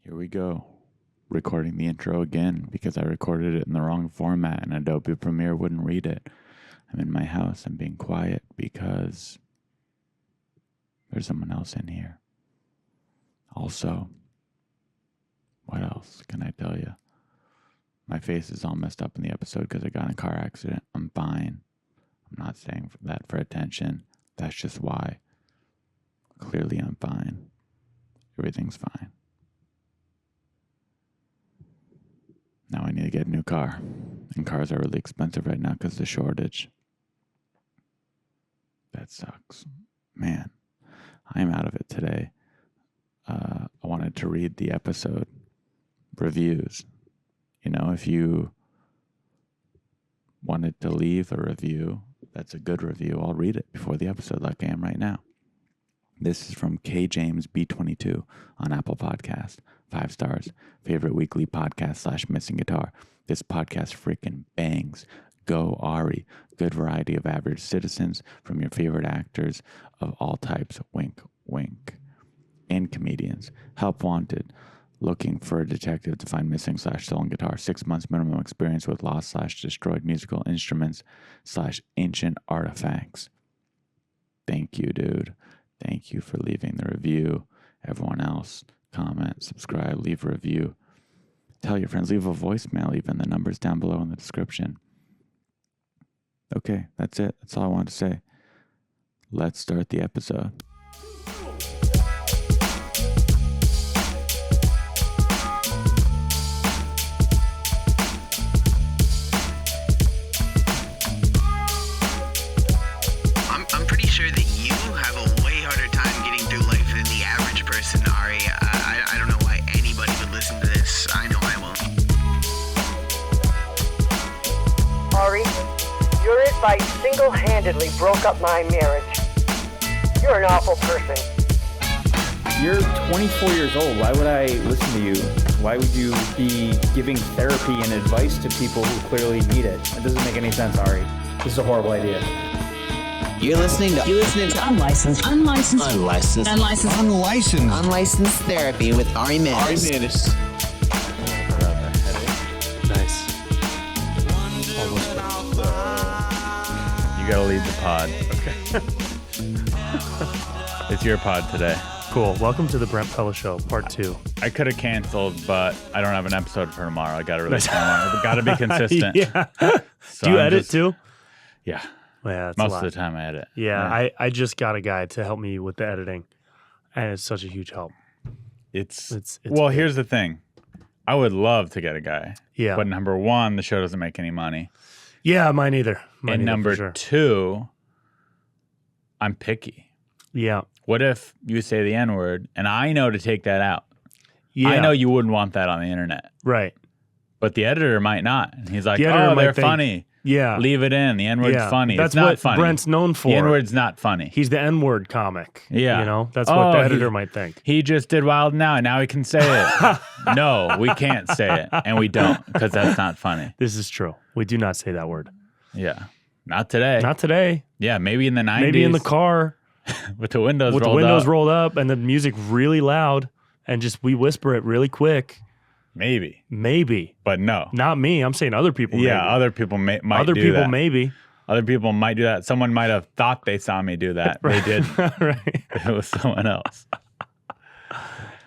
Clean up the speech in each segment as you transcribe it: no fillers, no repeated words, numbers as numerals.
Here we go. Recording the intro again because I recorded it in the wrong format and Adobe Premiere wouldn't read it. I'm in my house. I'm being quiet because there's someone else in here. Also, what else can I tell you? My face is all messed up in the episode because I got in a car accident. I'm fine. I'm not saying that for attention. That's just why. Clearly I'm fine. Everything's fine. Now I need to get a new car. And cars are really expensive right now because of the shortage. That sucks. Man, I'm out of it today. I wanted to read the episode reviews. You know, if you wanted to leave a review, that's a good review. I'll read it before the episode like I am right now. This is from K James B22 on Apple Podcast. 5 stars. Favorite weekly podcast / missing guitar. This podcast freaking bangs. Go Ari. Good variety of average citizens from your favorite actors of all types. Wink, wink. And comedians. Help wanted. Looking for a detective to find missing / stolen guitar. 6 months minimum experience with lost / destroyed musical instruments / ancient artifacts. Thank you, dude. Thank you for leaving the review. Everyone else, comment, subscribe, leave a review. Tell your friends, leave a voicemail, even the numbers down below in the description. Okay, that's it. That's all I wanted to say. Let's start the episode. I'm pretty sure that you have a way harder time getting through life than the average person, Ari. I don't know why anybody would listen to this. I know I won't. Ari, your advice single-handedly broke up my marriage. You're an awful person. You're 24 years old. Why would I listen to you? Why would you be giving therapy and advice to people who clearly need it? It doesn't make any sense, Ari. This is a horrible idea. You're listening to Unlicensed therapy with Ari Mannis. Nice. You gotta lead the pod. Okay. It's your pod today. Cool. Welcome to the Brent Pella Show, Part 2. I could have canceled, but I don't have an episode for tomorrow. I gotta release tomorrow. But gotta be consistent. Yeah. So Do you I'm edit just- too? Yeah. Yeah, that's Most a of lot. the time I edit. Yeah, I just got a guy to help me with the editing, and it's such a huge help. It's Well, big. here's the thing. I would love to get a guy. Yeah. But number one, the show doesn't make any money. Yeah, mine either. And number for sure. two, I'm picky. Yeah. What if you say the N-word and I know to take that out? Yeah. I know you wouldn't want that on the internet. Right. But the editor might not. And he's like, The editor oh, might they're think- funny. Yeah. Leave it in. The N-word's Yeah. funny. That's it's not what funny. Brent's known for. The N-word's not funny. He's the N-word comic. Yeah. You know, that's what the editor might think. He just did Wild Now, and now he can say it. No, we can't say it, and we don't, because that's not funny. This is true. We do not say that word. Yeah. Not today. Not today. Yeah, maybe in the 90s. Maybe in the car with the windows with the rolled windows up. rolled up and the music really loud and just we whisper it really quick. Maybe. Maybe. But no. Not me. I'm saying other people Yeah, maybe. other people might Other do people that. maybe. Other people might do that. Someone might have thought they saw me do that. They did. Right. It was someone else.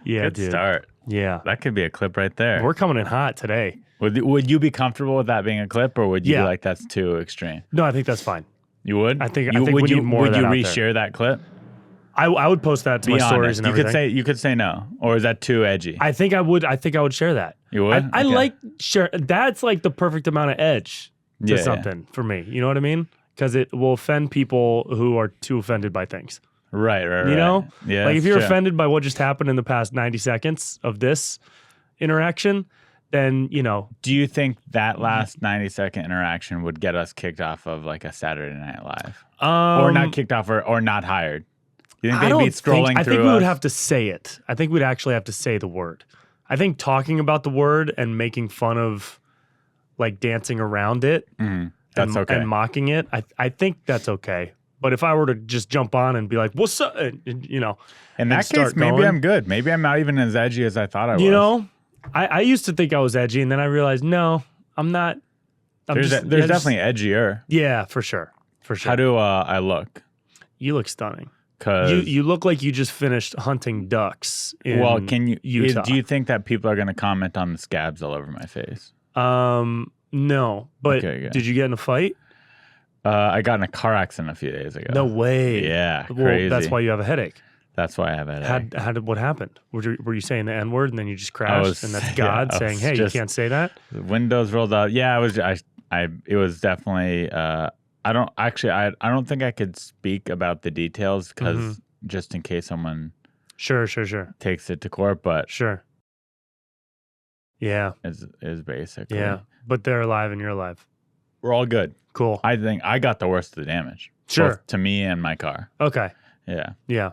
Yeah, Good dude. start. Yeah. That could be a clip right there. We're coming in hot today. Would you be comfortable with that being a clip, or would you Yeah. be like, that's too extreme? No, I think that's fine. You would? I think would we you, need more Would of that you out there. reshare that clip? I would post that to Be my stories honest. and You everything. could say no, or is that too edgy? I think I would share that. You would? I Okay. like share. That's like the perfect amount of edge to Yeah, yeah. something for me. You know what I mean? Because it will offend people who are too offended by things. Right. You know? Yeah. Like if that's you're true. offended by what just happened in the past 90 seconds of this interaction, then, you know, Do you think that last 90-second interaction would get us kicked off of like a Saturday Night Live, or not kicked off, or not hired? You think I they'd don't be scrolling think, I through think we would us? have to say it. I think we'd actually have to say the word. I think talking about the word and making fun of, like dancing around it That's okay. and mocking it, I think that's okay. But if I were to just jump on and be like, "What's up?" And, you know, In that case, start maybe going, I'm good. Maybe I'm not even as edgy as I thought I was. You know, I used to think I was edgy, and then I realized, no, I'm not. There's definitely edgier. Yeah, for sure. For sure. How do I look? You look stunning. Because you look like you just finished hunting ducks in Utah. Do you think that people are going to comment on the scabs all over my face? No. But Okay, good. did you get in a fight? I got in a car accident a few days ago. No way. Yeah, Well, crazy. that's why you have a headache. That's why I have a headache. What happened? Were you saying the N word and then you just crashed and that's God saying, "Hey, you can't say that"? The windows rolled out. Yeah, it was definitely. I don't think I could speak about the details because just in case someone Sure. takes it to court, but Sure. Yeah. is basically. Yeah. But they're alive and you're alive. We're all good. Cool. I think I got the worst of the damage. Sure. Both to me and my car. Okay. Yeah. Yeah.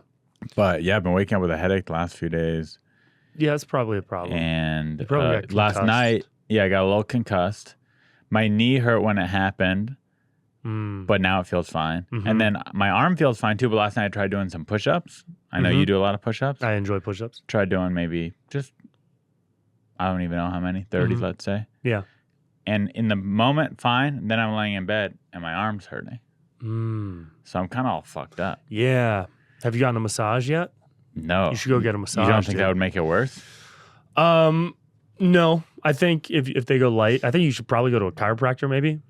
But yeah, I've been waking up with a headache the last few days. Yeah, that's probably a problem. And You probably got last concussed. night, I got a little concussed. My knee hurt when it happened, but now it feels fine. And then my arm feels fine too. But last night I tried doing some push-ups. I know you do a lot of push-ups. I enjoy push-ups. Tried doing maybe just, I don't even know how many, 30, let's say. Yeah. And in the moment, fine. Then I'm laying in bed and my arm's hurting. So I'm kind of all fucked up. Yeah. Have you gotten a massage yet? No. You should go get a massage. You don't think dude. that would make it worse? No. I think if they go light, I think you should probably go to a chiropractor maybe.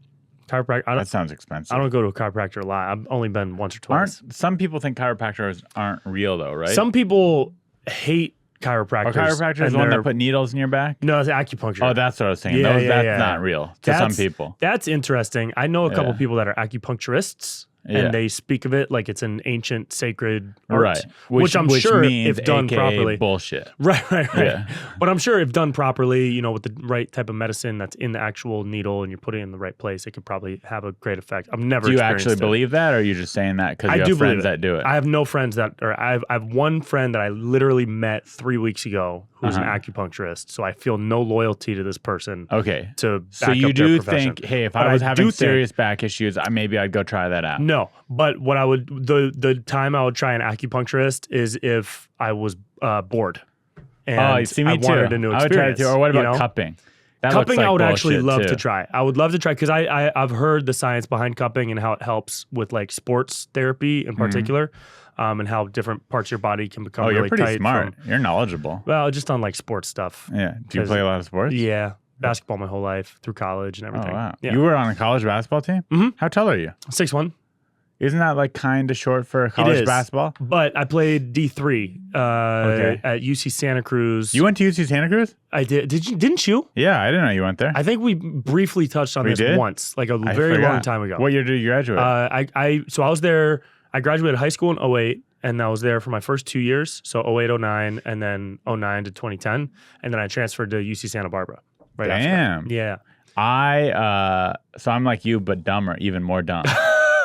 Chiropractor. That sounds expensive. I don't go to a chiropractor a lot. I've only been once or twice. Some people think chiropractors aren't real though, right? Some people hate chiropractors. Are chiropractors the one that put needles in your back? No, it's acupuncture. Oh, that's what I was saying. Yeah, That's not real to some people. That's interesting. I know a couple people that are acupuncturists, and they speak of it like it's an ancient sacred art, right? Which I'm sure means if done AKA properly, bullshit. Right. Yeah. But I'm sure if done properly, with the right type of medicine that's in the actual needle and you're putting it in the right place, it could probably have a great effect. I've never. Do you experienced actually it. believe that, or are you just saying that because you have friends that do it? I have no friends I have one friend that I literally met 3 weeks ago who's an acupuncturist. So I feel no loyalty to this person. Okay. So you do think, hey, if I was having serious back issues, maybe I'd go try that out. No, but what I would the time I would try an acupuncturist is if I was bored. And you see me too. Wanted a new experience. I would try it too. Or what about cupping? Cupping, I would actually love too. to try. I would love to try because I've heard the science behind cupping and how it helps with like sports therapy in particular, and how different parts of your body can become really tight. Oh, you're pretty smart. You're knowledgeable. Well, just on like sports stuff. Yeah. Do you play a lot of sports? Yeah. Basketball my whole life through college and everything. Oh, wow. Yeah. You were on a college basketball team? Mm-hmm. How tall are you? 6'1". Isn't that like kind of short for college basketball? But I played D3 at UC Santa Cruz. You went to UC Santa Cruz? I did. Didn't you? Yeah, I didn't know you went there. I think we briefly touched on this once, like a very long time ago. What year did you graduate? So I was there. I graduated high school in 2008, and I was there for my first 2 years. So 2008, 2009, and then 2009 to 2010, and then I transferred to UC Santa Barbara. Right Damn. After. Yeah. So I'm like you, but dumber, even more dumb.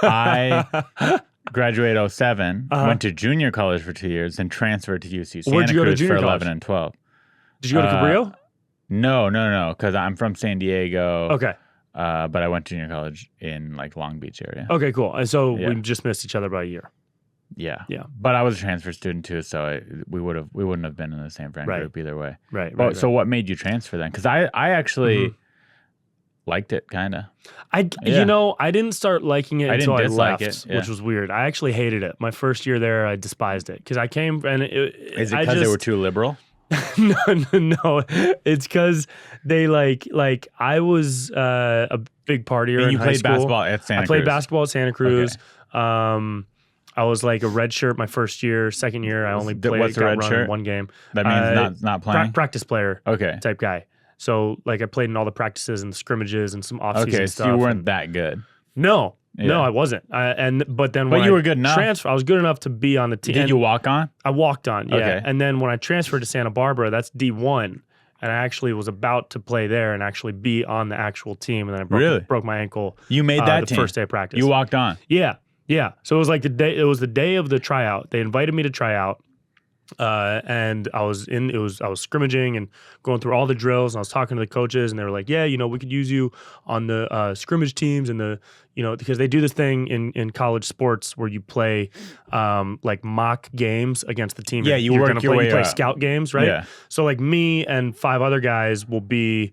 I graduated 2007, went to junior college for 2 years, and transferred to UC Santa Where'd you go to Cruz junior for college? 11 and 12. Did you go to Cabrillo? No, because I'm from San Diego. Okay. But I went to junior college in like Long Beach area. Okay, cool. And so we just missed each other by a year. Yeah. Yeah. But I was a transfer student too, so we wouldn't have been in the same friend group either way. Right. So what made you transfer then? Because I actually liked it kind of. I didn't start liking it until I left, it, which was weird. I actually hated it. My first year there, I despised it because I came and is it because they were too liberal? No. It's because they like I was a big partier. And you in high played school. basketball at Santa Cruz. I played basketball at Santa Cruz. Okay. I was like a red shirt my first year. Second year, I only played. What's a red shirt? One game. That means not playing. Practice player. Okay. Type guy. So like I played in all the practices and the scrimmages and some off-season stuff. Okay, so you weren't that good. No, I wasn't. But you were good enough. I was good enough to be on the team. Did you walk on? I walked on. Yeah. Okay. And then when I transferred to Santa Barbara, that's D1, and I actually was about to play there and actually be on the actual team, and then I broke my ankle. You made that the team? first day of practice. You walked on. Yeah. So it was like the day of the tryout. They invited me to try out. And I was scrimmaging and going through all the drills, and I was talking to the coaches, and they were like, yeah, we could use you on the scrimmage teams and because they do this thing in college sports where you play like mock games against the team. Yeah, you're work gonna your play, way you play up. scout games, right? Yeah. So like me and 5 other guys will be,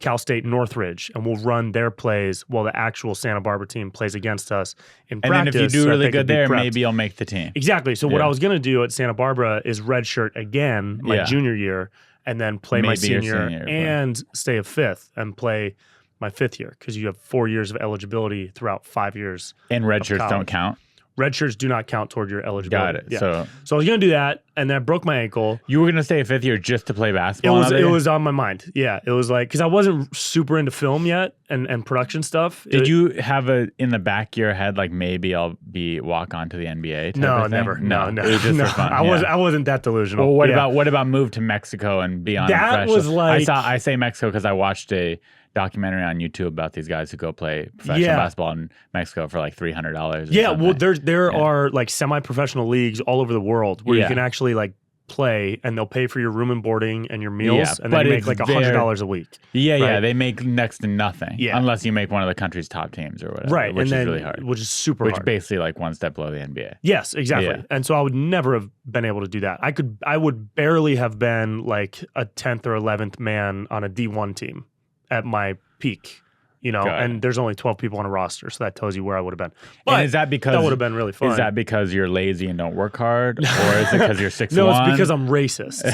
Cal State Northridge, and we'll run their plays while the actual Santa Barbara team plays against us in And practice. then if you do so that really they could good be there, prepped. maybe you'll make the team. Exactly. So what Yeah. I was going to do at Santa Barbara is redshirt again my Yeah. junior year, and then play my Maybe your senior senior year, but- and stay a 5th and play my 5th year, because you have 4 years of eligibility throughout 5 years. And red shirts don't college. count. Red shirts do not count toward your eligibility. Got it. Yeah. So I was going to do that, and then I broke my ankle. you were going to stay a 5th year just to play It basketball? was another year? on my mind. Yeah, it was like, because I wasn't super into film yet and production stuff. Did you have in the back of your head, like, maybe I'll walk on to the NBA type No, of thing? never. No. It was just no. for fun. I wasn't that delusional. Well, Yeah. what about move to Mexico and be on? That a professional- was like- I say Mexico because I watched a documentary on YouTube about these guys who go play professional Yeah. basketball in Mexico for like $300. Yeah, well, there Yeah. are like semi-professional leagues all over the world where Yeah. you can actually like play, and they'll pay for your room and boarding and your meals, Yeah, and but then you make it's like $100 a week. Yeah, right? they make next to nothing. Yeah. Unless you make one of the country's top teams or whatever. Right, Which and is then really hard. which is super Which hard. basically like one step below the NBA. Yes, exactly. Yeah. And so I would never have been able to do that. I would barely have been like a 10th or 11th man on a D1 team at my peak. Got it. And there's only 12 people on a roster, so that tells you where I would have been. But And is that because that would have been really fun. Is that because you're lazy and don't work hard, or is it because you're 6'1"? No, it's because I'm racist.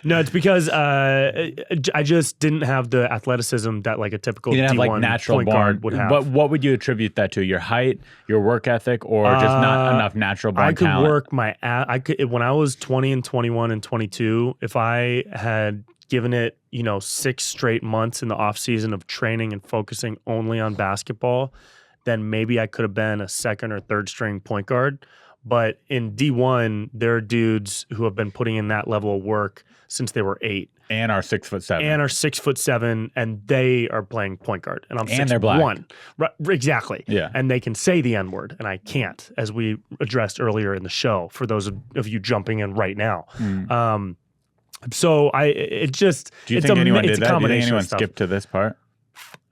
No, it's because I just didn't have the athleticism that like a typical You didn't have D1 like natural point born. guard would have. But what would you attribute that to? Your height, your work ethic, or just not enough natural born I could talent? work my I could when I was 20 and 21 and 22, if I had given it, 6 straight months in the off season of training and focusing only on basketball, then maybe I could have been a second or third string point guard. But in D1, there are dudes who have been putting in that level of work since they were 8 And are 6'7". and are 6'7", and they are playing point guard, and I'm 6'1". And they're black. Right, exactly. Yeah. And they can say the N word, and I can't, as we addressed earlier in the show. For those of you jumping in right now, so it just Do you it's think anyone it's did a that? Do you think combination anyone of stuff. skipped to this part?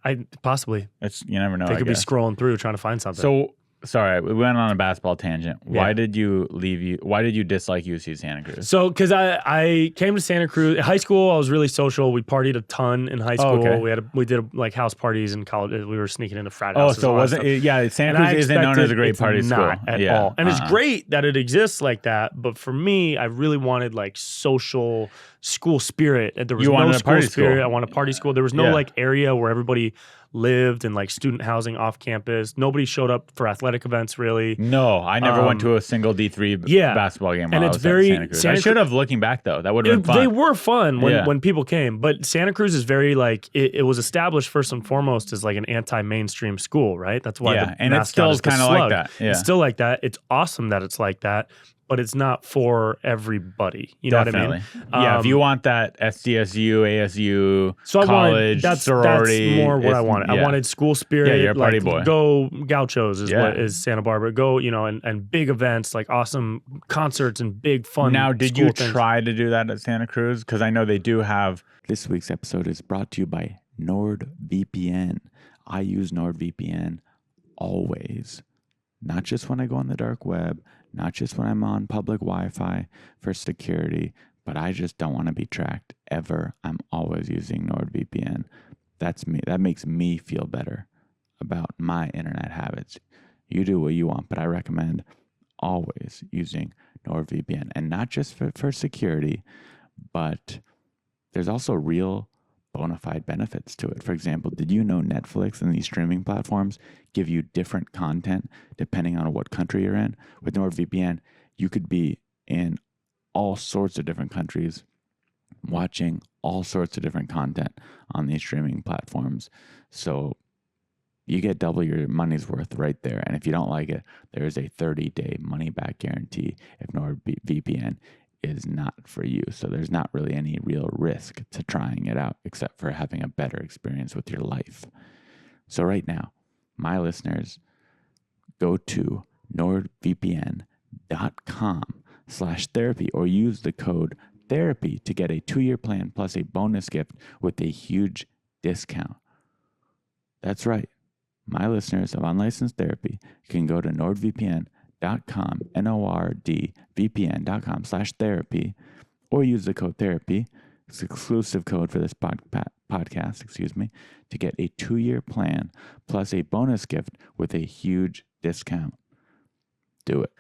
I possibly You never know. they I could guess. be scrolling through trying to find something. So sorry, we went on a basketball tangent. Why Yeah. did you leave? Why did you dislike UC Santa Cruz? So, because I came to Santa Cruz high school, I was really social. We partied a ton in high school. okay. We did like house parties in college. We were sneaking into frat Oh, houses. so all that wasn't stuff. yeah? Santa And I Cruz isn't known as a expected great it's party school not at yeah. all. And it's great that it exists like that. But for me, I really wanted like social school spirit. And there was You no wanted a school party spirit. school. I wanted party school. There was no Yeah. like area where everybody lived and like student housing off campus. Nobody showed up for athletic events really. No, I never went to a single D3 yeah. basketball game. And While it's I was very- at Santa Cruz. I Santa should have. Looking back though, that would have been fun. They were fun Yeah. when people came, but Santa Cruz is very like it was established first and foremost as like an anti-mainstream school, right? That's why Yeah, the and it mascot still is is the kinda like slug. that, yeah. It's still like that. It's awesome that it's like that, but it's not for everybody. You know Definitely. what I mean? Yeah, if you want that SDSU, ASU, So I college, wanted that's sorority, more what it's- I wanted. yeah. I wanted school spirit. Yeah, you're a party like, boy. Go Gauchos is Yeah. what is Santa Barbara. Go, and big events like awesome concerts and big fun. Now, did school you things. try to do that at Santa Cruz? Because I know they do have. This week's episode is brought to you by NordVPN. I use NordVPN always, not just when I go on the dark web, not just when I'm on public Wi-Fi for security, but I just don't want to be tracked ever. I'm always using NordVPN. That's me. That makes me feel better about my internet habits. You do what you want, but I recommend always using NordVPN, and not just for security, but there's also real bona fide benefits to it. For example, did you know Netflix and these streaming platforms give you different content depending on what country you're in? With NordVPN, you could be in all sorts of different countries watching all sorts of different content on these streaming platforms. So you get double your money's worth right there. And if you don't like it, there is a 30-day money-back guarantee if NordVPN is not for you. So there's not really any real risk to trying it out except for having a better experience with your life. So right now, my listeners, go to nordvpn.com planplan.com/therapy or use the code therapy to get a 2-year plan plus a bonus gift with a huge discount. That's right. My listeners of Unlicensed Therapy can go to nordvpn.com, nordvpn.com/therapy, or use the code therapy, it's an exclusive code for this podcast, to get a 2-year plan plus a bonus gift with a huge discount. Do it.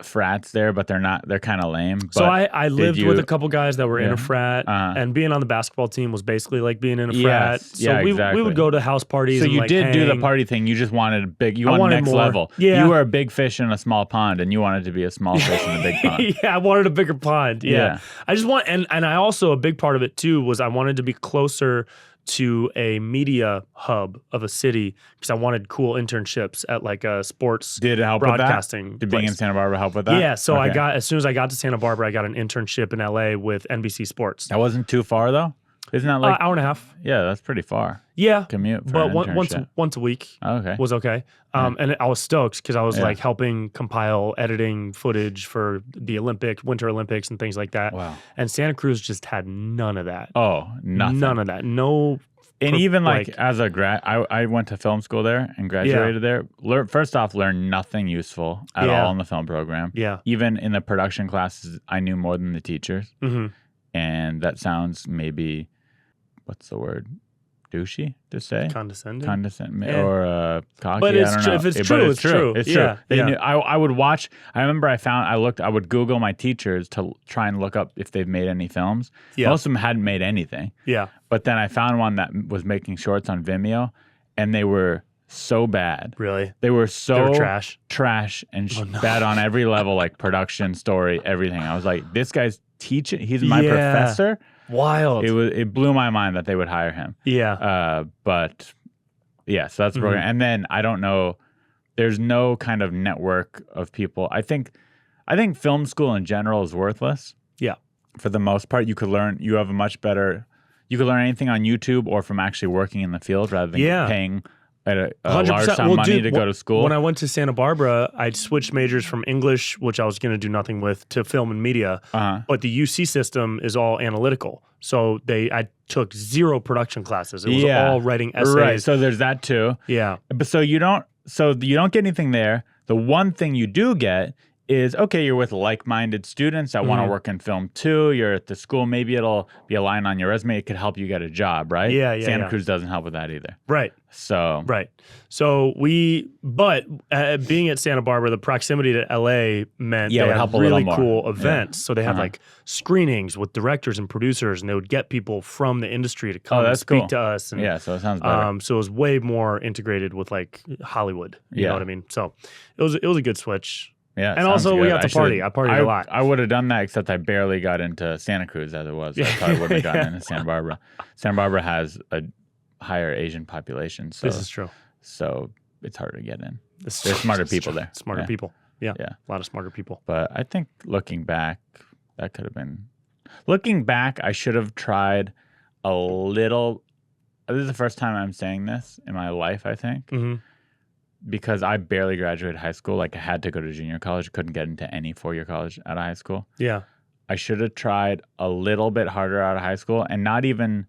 Frats there, but they're kind of lame. So I lived with a couple guys that were in Yeah. a frat, and being on the basketball team was basically like being in a frat. Yes, So yeah, we exactly. would go to house parties. So and you like did do the hang. party thing. You just wanted a big. You I wanted wanted next more. level. Yeah. You were a big fish in a small pond, and you wanted to be a small fish in a big pond. Yeah, I wanted a bigger pond. Yeah. Yeah. I just want, and I also, a big part of it too was I wanted to be closer to a media hub of a city because I wanted cool internships at like a sports Did it help broadcasting with that? Did being in place. Santa Barbara help with that? Yeah, so Okay. as soon as I got to Santa Barbara, I got an internship in LA with NBC Sports. That wasn't too far though. Isn't that like? Hour and a half. Yeah, that's pretty far. Yeah, Commute for but an internship. once a week Okay. was okay. And I was stoked because I was Yeah. like helping compile editing footage for the Winter Olympics and things like that. Wow. And Santa Cruz just had none of that. Oh, nothing. None of that. No. And even like as a grad, I went to film school there and graduated there. First off, learned nothing useful at Yeah. all in the film program. Yeah. Even in the production classes, I knew more than the teachers. Mhm. And that sounds maybe, what's the word? Douchey to say? Condescending. Or cocky. But I it's don't true. know. If it's But true, it's true. It's Yeah, true. They yeah. knew, I would watch. I remember I would Google my teachers to try and look up if they've made any films. Yeah. Most of them hadn't made anything. Yeah. But then I found one that was making shorts on Vimeo, and they were so bad. Really? They were They so were trash. and bad on every level, like production, story, everything. I was like, this guy's teaching. He's my Yeah. professor. Wild. It blew my mind that they would hire him. Yeah. But yeah, so that's the program. And then I don't know. There's no kind of network of people. I think film school in general is worthless. Yeah. For the most part, you could learn. You have a much better. You could learn anything on YouTube or from actually working in the field rather than paying a large sum of money to go to school. When I went to Santa Barbara, I switched majors from English, which I was going to do nothing with, to film and media. But the UC system is all analytical. So I took 0 production classes. It was all writing essays. Right. So there's that too. Yeah. But so you don't get anything there. The one thing you do get is, okay, you're with like-minded students that want to work in film too. You're at the school. Maybe it'll be a line on your resume. It could help you get a job, right? Yeah. Santa Cruz doesn't help with that either. Right. So being at Santa Barbara, the proximity to LA meant Yeah, it they would had help a little really more. cool events. So they had Uh-huh. like screenings with directors and producers, and they would get people from the industry to come and that's speak cool. to us. And, Yeah, so it sounds better. so it was way more integrated with like Hollywood. You Yeah. know what I mean? So it was a good switch. Yeah, it and sounds also we good. got to party. I partied a lot. I would have done that, except I barely got into Santa Cruz as it was. I probably would have gotten into Santa Barbara. Santa Barbara has a higher Asian population, so This is true. So it's harder to get in. This is There's smarter this is people true. there. Smarter Yeah. people. Yeah. Yeah. A lot of smarter people. But I think looking back, that could have been. Looking back, I should have tried a little. This is the first time I'm saying this in my life, I think, because I barely graduated high school. Like I had to go to junior college, couldn't get into any 4-year college out of high school. Yeah. I should have tried a little bit harder out of high school, and not even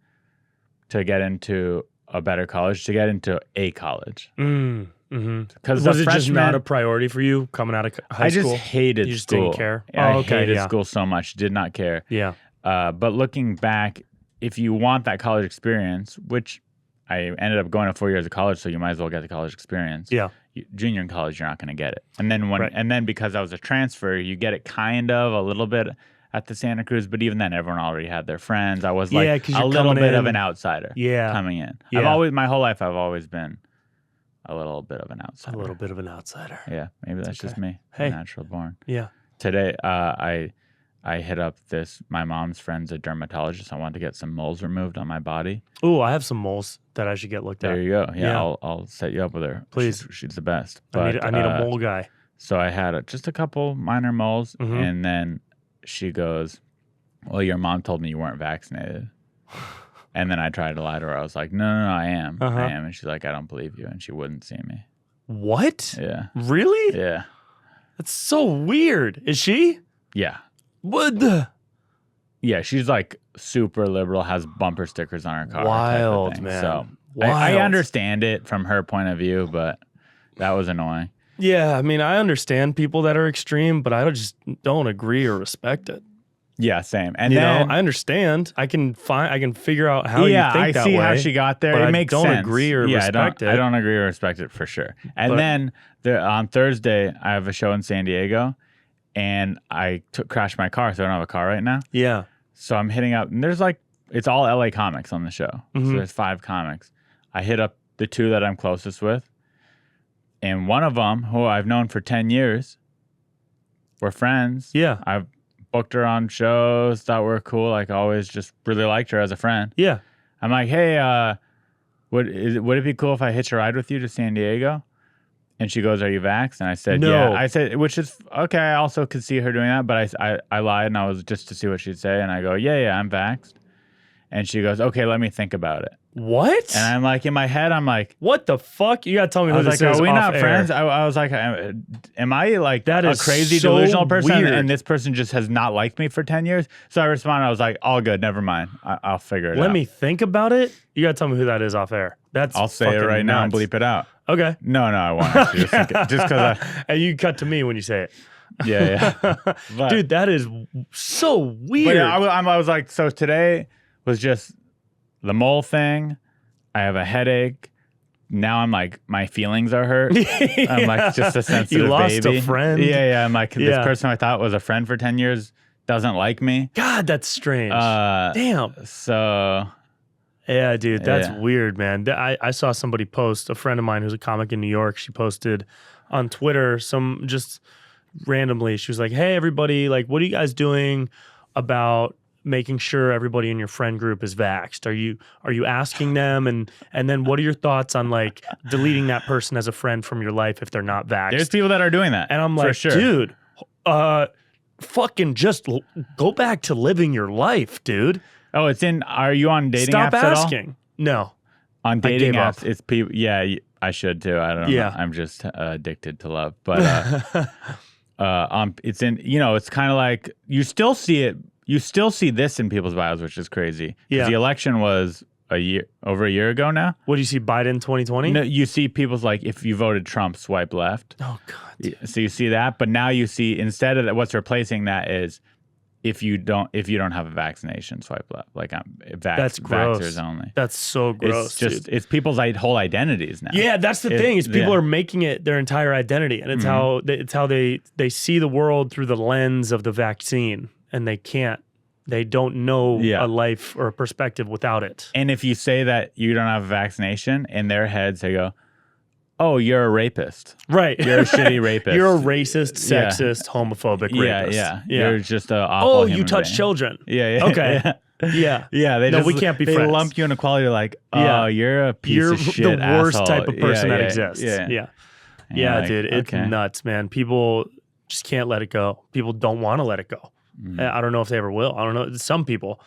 to get into a better college, to get into a college. Because Was it just not a priority for you coming out of high school? I just hated You just school. didn't care? I Oh, okay, hated yeah. school so much. Did not care. Yeah. But looking back, if you want that college experience, which I ended up going to 4 years of college, so you might as well get the college experience. Yeah. Junior in college, you're not going to get it. And then Right. and then because I was a transfer, you get it kind of a little bit at the Santa Cruz, but even then, everyone already had their friends. I was like 'cause a you're little coming bit in. of an outsider. Yeah. Coming in. Yeah. My whole life, I've always been a little bit of an outsider. A little bit of an outsider. Yeah, maybe that's just me. Hey. Natural born. Yeah. Today, I hit up my mom's friend's a dermatologist. I wanted to get some moles removed on my body. Ooh, I have some moles that I should get looked There at. you go. Yeah, Yeah. I'll set you up with her. Please. She's the best. I But, need a mole guy. So I had just a couple minor moles, Mm-hmm. and then she goes, "Well, your mom told me you weren't vaccinated." And then I tried to lie to her. I was like, "No, I am. Uh-huh. I am." And she's like, "I don't believe you," and she wouldn't see me. What? Yeah. Really? Yeah. That's so weird. Is she? Yeah. What the? Yeah, she's like super liberal, has bumper stickers on her car. Wild, type of thing. man. So Wild. I understand it from her point of view, but that was annoying. Yeah, I mean, I understand people that are extreme, but I just don't agree or respect it. Yeah, same. And You then, know, I understand. I can figure out how you think I that see way. how she got there. but It I makes don't sense. agree or respect it. I don't agree or respect it for sure. And then on Thursday, I have a show in San Diego, and I crashed my car, so I don't have a car right now. Yeah. So I'm hitting up, and there's like, it's all LA comics on the show. So there's 5 comics. I hit up the 2 that I'm closest with, and one of them, who I've known for 10 years, we're friends. Yeah. I've booked her on shows, thought we were cool. Like, always just really liked her as a friend. Yeah. I'm like, hey, would it be cool if I hitch a ride with you to San Diego? And she goes, are you vaxxed? And I said, No. yeah. I said, which is okay. I also could see her doing that, but I lied, and I was just to see what she'd say. And I go, yeah, I'm vaxxed. And she goes, okay, let me think about it. What? And I'm like, in my head, I'm like, what the fuck? You gotta tell me I who was this like, is are we off not air. friends? I was like, am I like That a is crazy so delusional person? weird. And this person just has not liked me for 10 years? So I responded, I was like, all good, never mind. I'll figure it out. Let me think about it. You gotta tell me who that is off air. I'll say it right now and bleep it out. Okay. No, I won't actually. Just because And you cut to me when you say it. Yeah. But, Dude, that is so weird. but yeah, I was like, so today was just the mole thing. I have a headache. Now I'm like, my feelings are hurt. I'm like just a sensitive You lost baby. a friend. Yeah. I'm like, this Yeah. person I thought was a friend for 10 years doesn't like me. God, that's strange. Damn. So Yeah, dude, that's Yeah. weird, man. I saw somebody post, a friend of mine who's a comic in New York, she posted on Twitter some just randomly. She was like, hey, everybody, like, what are you guys doing about making sure everybody in your friend group is vaxxed? Are you asking them? And then what are your thoughts on like deleting that person as a friend from your life if they're not vaxxed? there's people that are doing that. And I'm for like, sure. dude, fucking just go back to living your life, dude. Oh, are you on dating Stop apps at all? asking. No. On dating gave apps, up. it's people. Yeah, I should too. I don't Yeah. know. I'm just addicted to love. But it's in. It's kind of like you still see it. You still see this in people's bios, which is crazy. 'Cause Yeah. the election was over a year ago now. What do you see, Biden 2020? No, you see people's like, if you voted Trump, swipe left. Oh, God. So you see that, but now you see instead of that, what's replacing that is if you don't have a vaccination, swipe left. Like That's gross. vaxxers only. That's so gross. It's just dude. it's people's whole identities now. Yeah, that's the thing. Is people yeah. are making it their entire identity, and it's how they see the world through the lens of the vaccine, and they don't know Yeah. a life or a perspective without it. And if you say that you don't have a vaccination, in their heads they go, "Oh, you're a rapist. Right. You're a shitty rapist. You're a racist, Yeah. sexist, homophobic Yeah, rapist. yeah. You're just a awful Oh, human you touch being." children. Yeah. Okay. Yeah. Yeah. Yeah, they No, just, we can't be they friends. lump you in equality. Like, oh, Yeah. you're a piece You're of shit, the worst asshole. type of person that Yeah, exists. Yeah, Yeah. And Yeah, you're like, dude, it's okay. nuts, man. People just can't let it go. People don't want to let it go. I don't know if they ever will. I don't know. Some people.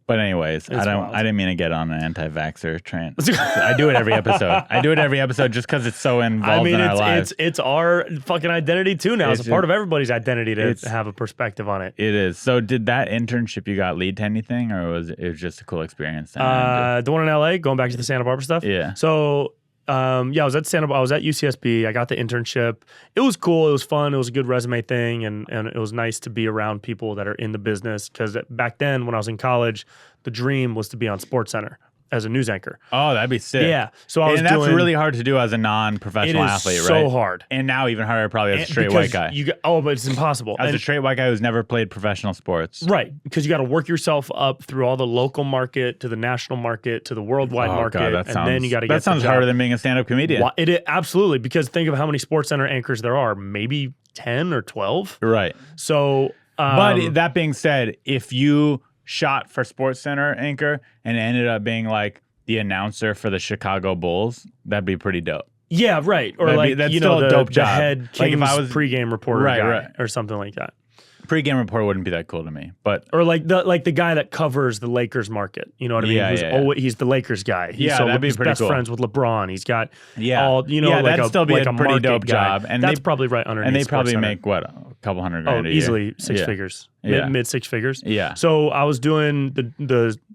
But anyways, It's wild. I didn't mean to get on an anti-vaxxer train. I do it every episode. Just because it's so involved in our lives. it's our fucking identity too now. It's a part of everybody's identity to it's- have a perspective on it. It is. So did that internship you got lead to anything, or was it just a cool experience? The one in LA, going back to the Santa Barbara stuff. Yeah. So I was at I was at UCSB. I got the internship. It was cool. It was fun. It was a good resume thing, and it was nice to be around people that are in the business. Because back then, when I was in college, the dream was to be on SportsCenter as a news anchor. Oh, that'd be sick. Yeah. So I was and that's doing, really hard to do as a it non-professional is athlete, so right? hard. And now even harder probably as a straight Because white guy. but it's impossible. As a And- straight white guy who's never played professional sports. Right, because you got to work yourself up through all the local market to the national market to the worldwide market, God, and then you got to get that sounds the job. harder than being a stand-up comedian. Absolutely, because think of how many SportsCenter anchors there are. Maybe 10 or 12. Right. So, But that being said, if you shot for SportsCenter anchor and ended up being like the announcer for the Chicago Bulls, that'd be pretty dope. yeah, right, or That'd be- like that's still a dope the job. head Like, Kings if I was- pregame reporter Right, guy right. or something like that. Pre-game report wouldn't be that cool to me, but Or like the guy that covers the Lakers market. You know what I mean? Yeah, He's the Lakers guy. That'd be he's pretty best cool. friends with LeBron. He's got Yeah. all like that'd still be like a pretty market dope guy. job. And that's they- probably right underneath. and they probably SportsCenter. make what, a couple $100,000 a year? Easily six Yeah. figures. Yeah. Mid six figures. Yeah. So I was doing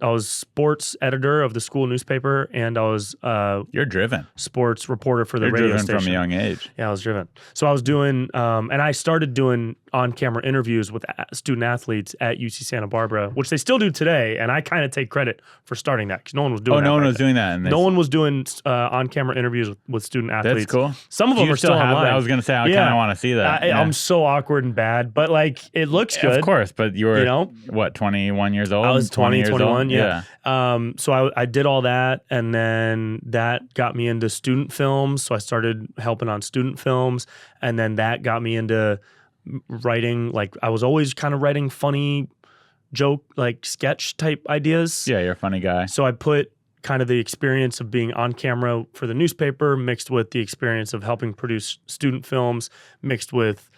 I was sports editor of the school newspaper, and I was You're driven. sports reporter for the You're radio driven station. from a young age. Yeah, I was driven. So I was doing, and I started doing on-camera interviews with student athletes at UC Santa Barbara, which they still do today. And I kind of take credit for starting that because no one was doing that. No one back was then. doing that. And No one was doing on-camera interviews with student athletes. That's cool. Some of Do them you are still have online. that? I was going to say, I kind of want to see that. Yeah. I'm so awkward and bad, but like it looks good. Of course, but you were, You know? what, 21 years old? I was 20, years 21, old? yeah. So I did all that, and then that got me into student films. So I started helping on student films, and then that got me into writing. Like I was always kind of writing funny joke, like sketch type ideas. Yeah, you're a funny guy. So I put kind of the experience of being on camera for the newspaper mixed with the experience of helping produce student films, mixed with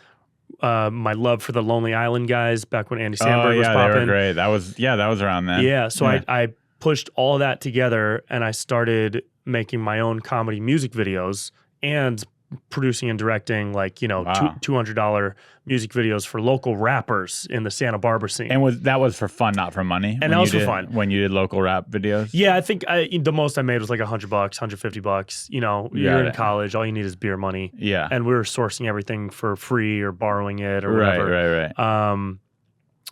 my love for the Lonely Island guys back when Andy Samberg was they popping. were great. That was around then. Yeah, so I pushed all of that together, and I started making my own comedy music videos and producing and directing Wow. $200 music videos for local rappers in the Santa Barbara scene. And that was for fun, not for money? And that was for fun. When you did local rap videos? Yeah, I think the most I made was like $100, $150. You know, you're in college, all you need is beer money. Yeah. And we were sourcing everything for free or borrowing it or Right, whatever. right.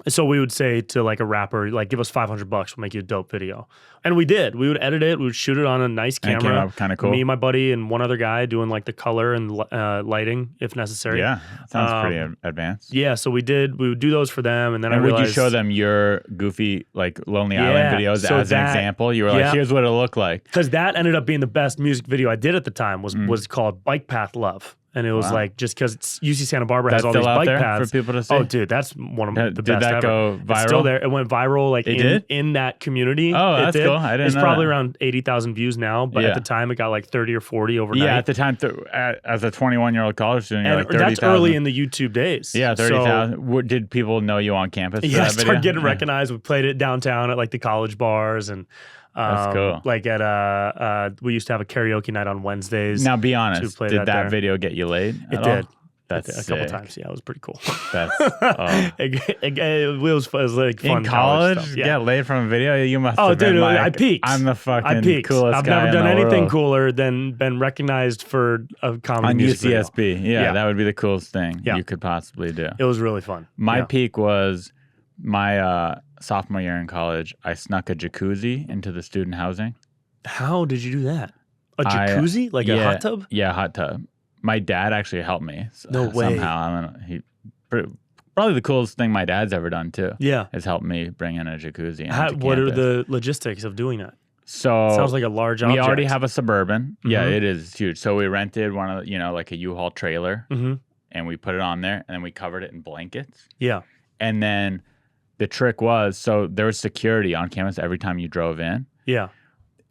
So we would say to like a rapper, like, give us $500, we'll make you a dope video. And we did. We would edit it. We would shoot it on a nice And it camera. came out kinda cool. Me, my buddy, and one other guy doing like the color and lighting if necessary. Yeah, sounds pretty advanced. Yeah, so we would do those for them. And then And I would realized, you show them your goofy, like, Lonely Island videos so as an example? You were like, here's what it looked like. because that ended up being the best music video I did at the time was called Bike Path Love. And it was like, just because UC Santa Barbara has That's all these still out bike there paths. for people to see? Oh, dude, that's one of the Did best that ever. go It's still viral? there. It went viral like did? in that community. Oh, It that's did. cool. I didn't It's know probably that. around 80,000 views now, but at the time it got like 30 or 40 overnight. Yeah, at the time, as a 21-year-old college student, you're and like 30,000. that's early in the YouTube days. Yeah, So, 30,000. Did people know you on campus for yeah, I that video? started getting recognized. We played it downtown at like the college bars and That's cool. like at we used to have a karaoke night on Wednesdays. Now, be to honest. play Did that that there. video get you laid? It at did. all? That's a couple sick. times. Yeah, it was pretty cool. That's oh. it was like fun In college, stuff. get laid from a video. You must. Oh, have been dude, like, I peaked. I'm the fucking I peaked. coolest I've guy never done in the anything world. cooler than been recognized for a comedy On music video. UCSB. Yeah, that would be the coolest thing Yeah. you could possibly do. It was really fun. My Yeah. peak was my sophomore year in college. I snuck a jacuzzi into the student housing. How did you do that? A jacuzzi, like a hot tub? Yeah, hot tub. My dad actually helped me. No way. Somehow, I don't know. Probably the coolest thing my dad's ever done too. Yeah. Has helped me bring in a jacuzzi. onto What are campus. the logistics of doing that? So Sounds like a large we object. already have a Suburban. Yeah, Mhm. it is huge. So we rented one of like a U-Haul trailer, Mhm. and we put it on there, and then we covered it in blankets. Yeah. And then the trick was, so there was security on campus every time you drove in, Yeah.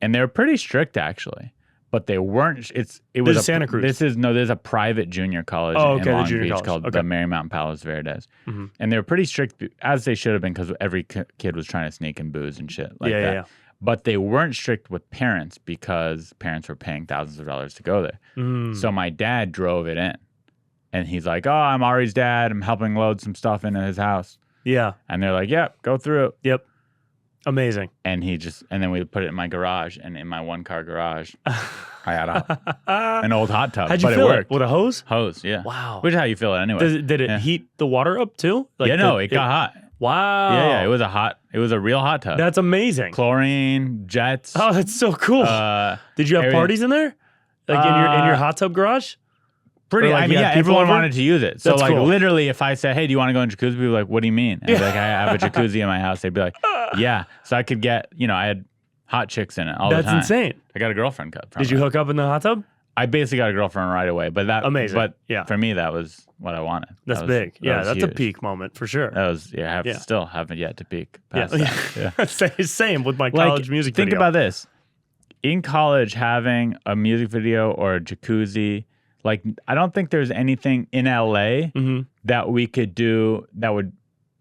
and they were pretty strict actually, but they weren't. It This was is Santa Cruz. There's a private junior college Oh, in okay, the Long junior Beach college. called Okay. the Marymount Palos Verdes, Mhm. and they were pretty strict as they should have been because every kid was trying to sneak in booze and shit like that. Yeah. But they weren't strict with parents because parents were paying thousands of dollars to go there. Mm. So my dad drove it in. And he's like, oh, I'm Ari's dad. I'm helping load some stuff into his house. Yeah. And they're like, yep, go through it. Yep. Amazing. And then we put it in my garage. And in my one-car garage, I had an old hot tub. How'd you but fill it it? worked. With a hose? Hose, yeah. Wow. Which is how you fill it anyway. Did it Yeah. heat the water up too? Like it got hot. Wow. Yeah, it was a real hot tub. That's amazing. Chlorine, jets. Oh, that's so cool. Did you have area- parties in there? Like in your hot tub garage? Pretty, Or, like, I mean, you had yeah, people everyone over? wanted to use it. So, That's like, cool. literally, if I said, hey, do you want to go in jacuzzi? People were like, what do you mean? And I'd be like, I have a jacuzzi in my house. They'd be like, yeah. So I could get, I had hot chicks in it all the That's time. insane. I got a girlfriend cut from Did you it. hook up in the hot tub? I basically got a girlfriend right away. But that Amazing. But Yeah. for me, that was what I wanted. That's That was- big. that Yeah, was that's a huge. peak moment for sure. That was, I Yeah. still haven't yet to peak Yeah. past that. Yeah. Same with my Like, college music think video. about this. In college, having a music video or a jacuzzi, like, I don't think there's anything in LA Mhm. that we could do that would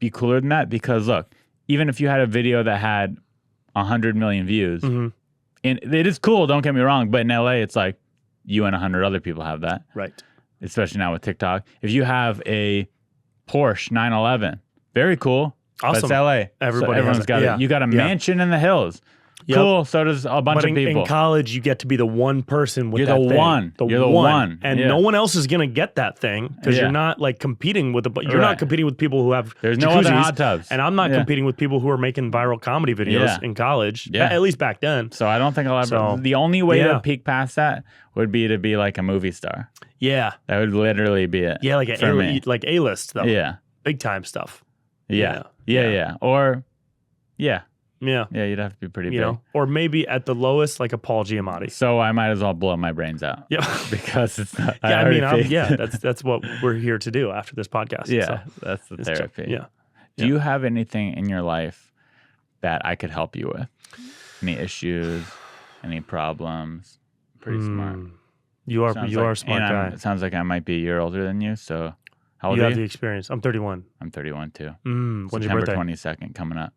be cooler than that because look, even if you had a video that had 100 million views, and it is cool, don't get me wrong, but in LA, it's like you and 100 other people have that. Right. Especially now with TikTok. If you have a Porsche 911, very cool. Awesome. That's LA. Everyone's got it. You got a mansion in the hills. Yep. Cool. So does a bunch of people. In college, you get to be the one person with You're that the thing. one. You're the one. And no one else is going to get that thing because you're not like competing with you're not competing with people who have There's jacuzzis, no other hot tubs. And I'm not competing with people who are making viral comedy videos in college. Yeah. At least back then. So I don't think I'll ever. So, the only way to peek past that would be to be like a movie star. Yeah. That would literally be it. Yeah, like A-list stuff. Yeah. Big time stuff. Yeah. Or Yeah. Yeah, you'd have to be pretty big. You know, or maybe at the lowest, like a Paul Giamatti. So I might as well blow my brains out. Yeah, because it's not. That's what we're here to do after this podcast. Yeah, so that's the therapy. Yeah. Do you have anything in your life that I could help you with? Any issues? Any problems? Pretty smart. You are a smart guy. It sounds like I might be a year older than you. So how old you are have you? the experience. I'm 31. I'm 31 too. When's your September birthday? 22nd coming up.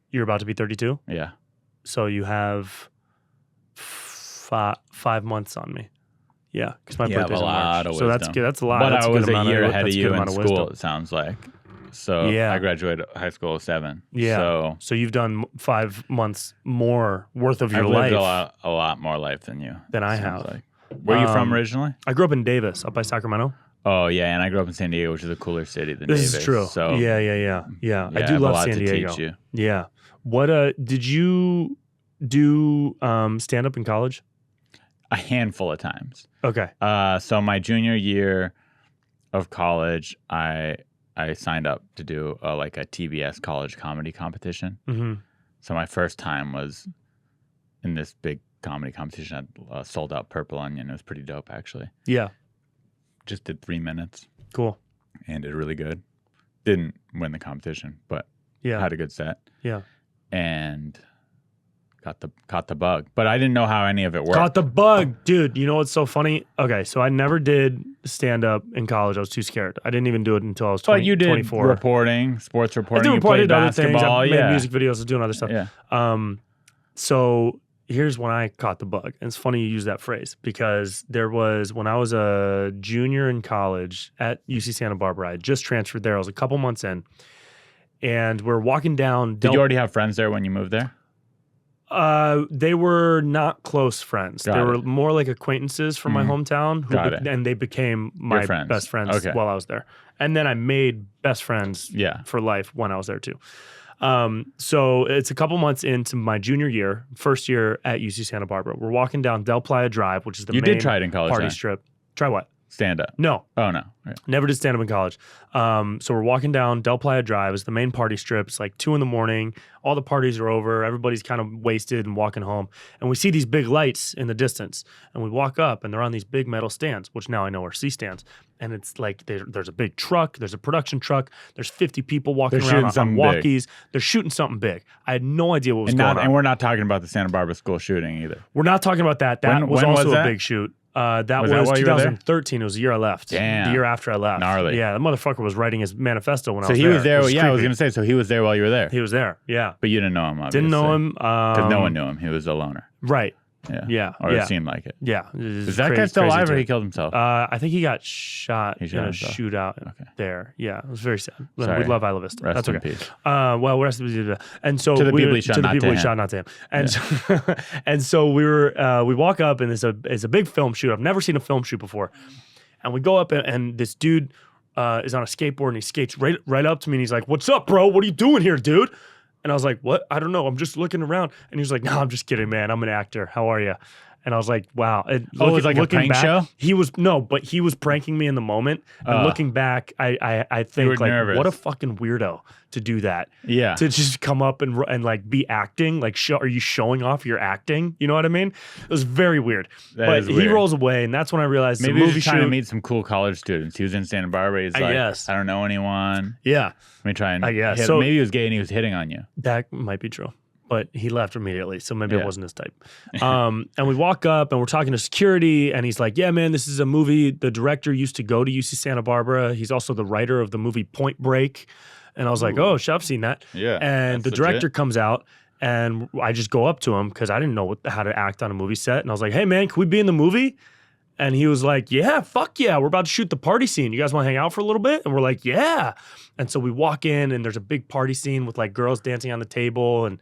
You're about to be 32? Yeah. So you have 5 months on me. Yeah, because my birthday's in March. So that's good. That's a lot. But that's I was a year of, ahead of you in school, wisdom. it sounds like. So I graduated high school at 7. Yeah. So you've done 5 months more worth of your life. I've lived a lot more life than you. Than I have. Like. Where are you from originally? I grew up in Davis, up by Sacramento. Oh, yeah, and I grew up in San Diego, which is a cooler city than Davis. This is true. So yeah. I do love San Diego. To teach you. Yeah. What did you do stand up in college? A handful of times. Okay. So my junior year of college, I signed up to do a TBS college comedy competition. Mm-hmm. So my first time was in this big comedy competition. I sold out Purple Onion. It was pretty dope, actually. Yeah. Just did 3 minutes. Cool. And did really good. Didn't win the competition, but had a good set. Yeah. And caught the bug. But I didn't know how any of it worked. Caught the bug. Dude, you know what's so funny? Okay, so I never did stand up in college. I was too scared. I didn't even do it until I was 20, But you did 24. reporting, sports reporting. I did other things. I made Yeah. music videos. I was doing other stuff. Yeah. So here's when I caught the bug. And it's funny you use that phrase because there was, when I was a junior in college at UC Santa Barbara, I had just transferred there. I was a couple months in. And we're walking down. Did you already have friends there when you moved there? They were not close friends. They were more like acquaintances from my hometown. And they became my best friends while I was there. And then I made best friends for life when I was there too. So it's a couple months into my junior year, first year at UC Santa Barbara. We're walking down Del Playa Drive, which is the main did try it in college, party strip. Try what? Stand up. No. Oh, no. Yeah. Never did stand up in college. So we're walking down Del Playa Drive. It's the main party strip. It's like 2 a.m. All the parties are over. Everybody's kind of wasted and walking home. And we see these big lights in the distance. And we walk up and they're on these big metal stands, which now I know are C stands. And it's like there's a big truck. There's a production truck. There's 50 people walking around on walkies. They're shooting something big. I had no idea what was going on. And we're not talking about the Santa Barbara school shooting either. We're not talking about that. That was also a big shoot. That was 2013. It was the year I left. Damn. The year after I left. Gnarly. Yeah, the motherfucker was writing his manifesto when I was there. So he was there. Yeah, I was going to say, so he was there while you were there. He was there, yeah. But you didn't know him, obviously. Didn't know him. Because no one knew him. He was a loner. Right. Yeah. Or it seemed like it. Yeah. Is that guy still alive or he killed himself? I think he got shot in a shootout there. Yeah. It was very sad. Sorry. We love Isla Vista. Rest That's in okay. peace. Well, rest in peace. And so to the people he shot, not to him. And so we walk up and it's a big film shoot. I've never seen a film shoot before. And we go up and this dude is on a skateboard and he skates right up to me and he's like, "What's up, bro? What are you doing here, dude?" And I was like, "What? I don't know. I'm just looking around." And he was like, "No, I'm just kidding, man. I'm an actor. How are you?" And I was like, "Wow." And it was like a prank show? He was pranking me in the moment. And looking back, I think like, nervous. what a fucking weirdo to do that. Yeah. To just come up and like be acting. Like, are you showing off your acting? You know what I mean? It was very weird. But he rolls away, and that's when I realized maybe he was trying to meet some cool college students. He was in Santa Barbara. He's like, I don't know anyone. Yeah. Let me try and So maybe he was gay and he was hitting on you. That might be true. But he left immediately, so maybe it wasn't his type. And we walk up, and we're talking to security, and he's like, "Yeah, man, this is a movie. The director used to go to UC Santa Barbara. He's also the writer of the movie Point Break." And I was like, oh, shit, I've seen that. Yeah, And the that's director legit. comes out, and I just go up to him because I didn't know how to act on a movie set. And I was like, hey, man, can we be in the movie? And he was like, yeah, fuck yeah. We're about to shoot the party scene. You guys want to hang out for a little bit? And we're like, yeah. And so we walk in, and there's a big party scene with like girls dancing on the table. And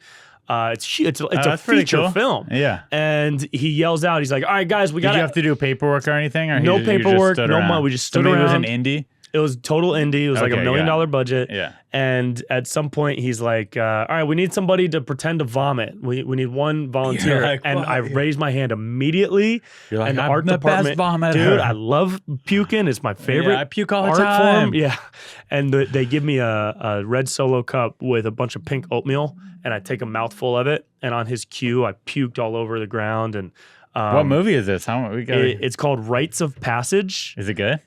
it's a that's pretty feature cool. film. Yeah. And he yells out, he's like, all right, guys, we got Did you have to do paperwork or anything? Or no you just paperwork, stood no around? money. We just So stood maybe around. It was an indie? It was total indie. It was like Okay, $1 million got it. budget. Yeah. And at some point, he's like, all right, we need somebody to pretend to vomit. We need one volunteer. You're like, and what? I raised my hand immediately. You're like, and the I'm art the best department, vomiter. dude, I love puking. It's my favorite. Yeah, I puke all the art time. form. Yeah. And they give me a red Solo cup with a bunch of pink oatmeal, and I take a mouthful of it. And on his cue, I puked all over the ground. And What movie is this? How we got? it's called Rites of Passage. Is it good?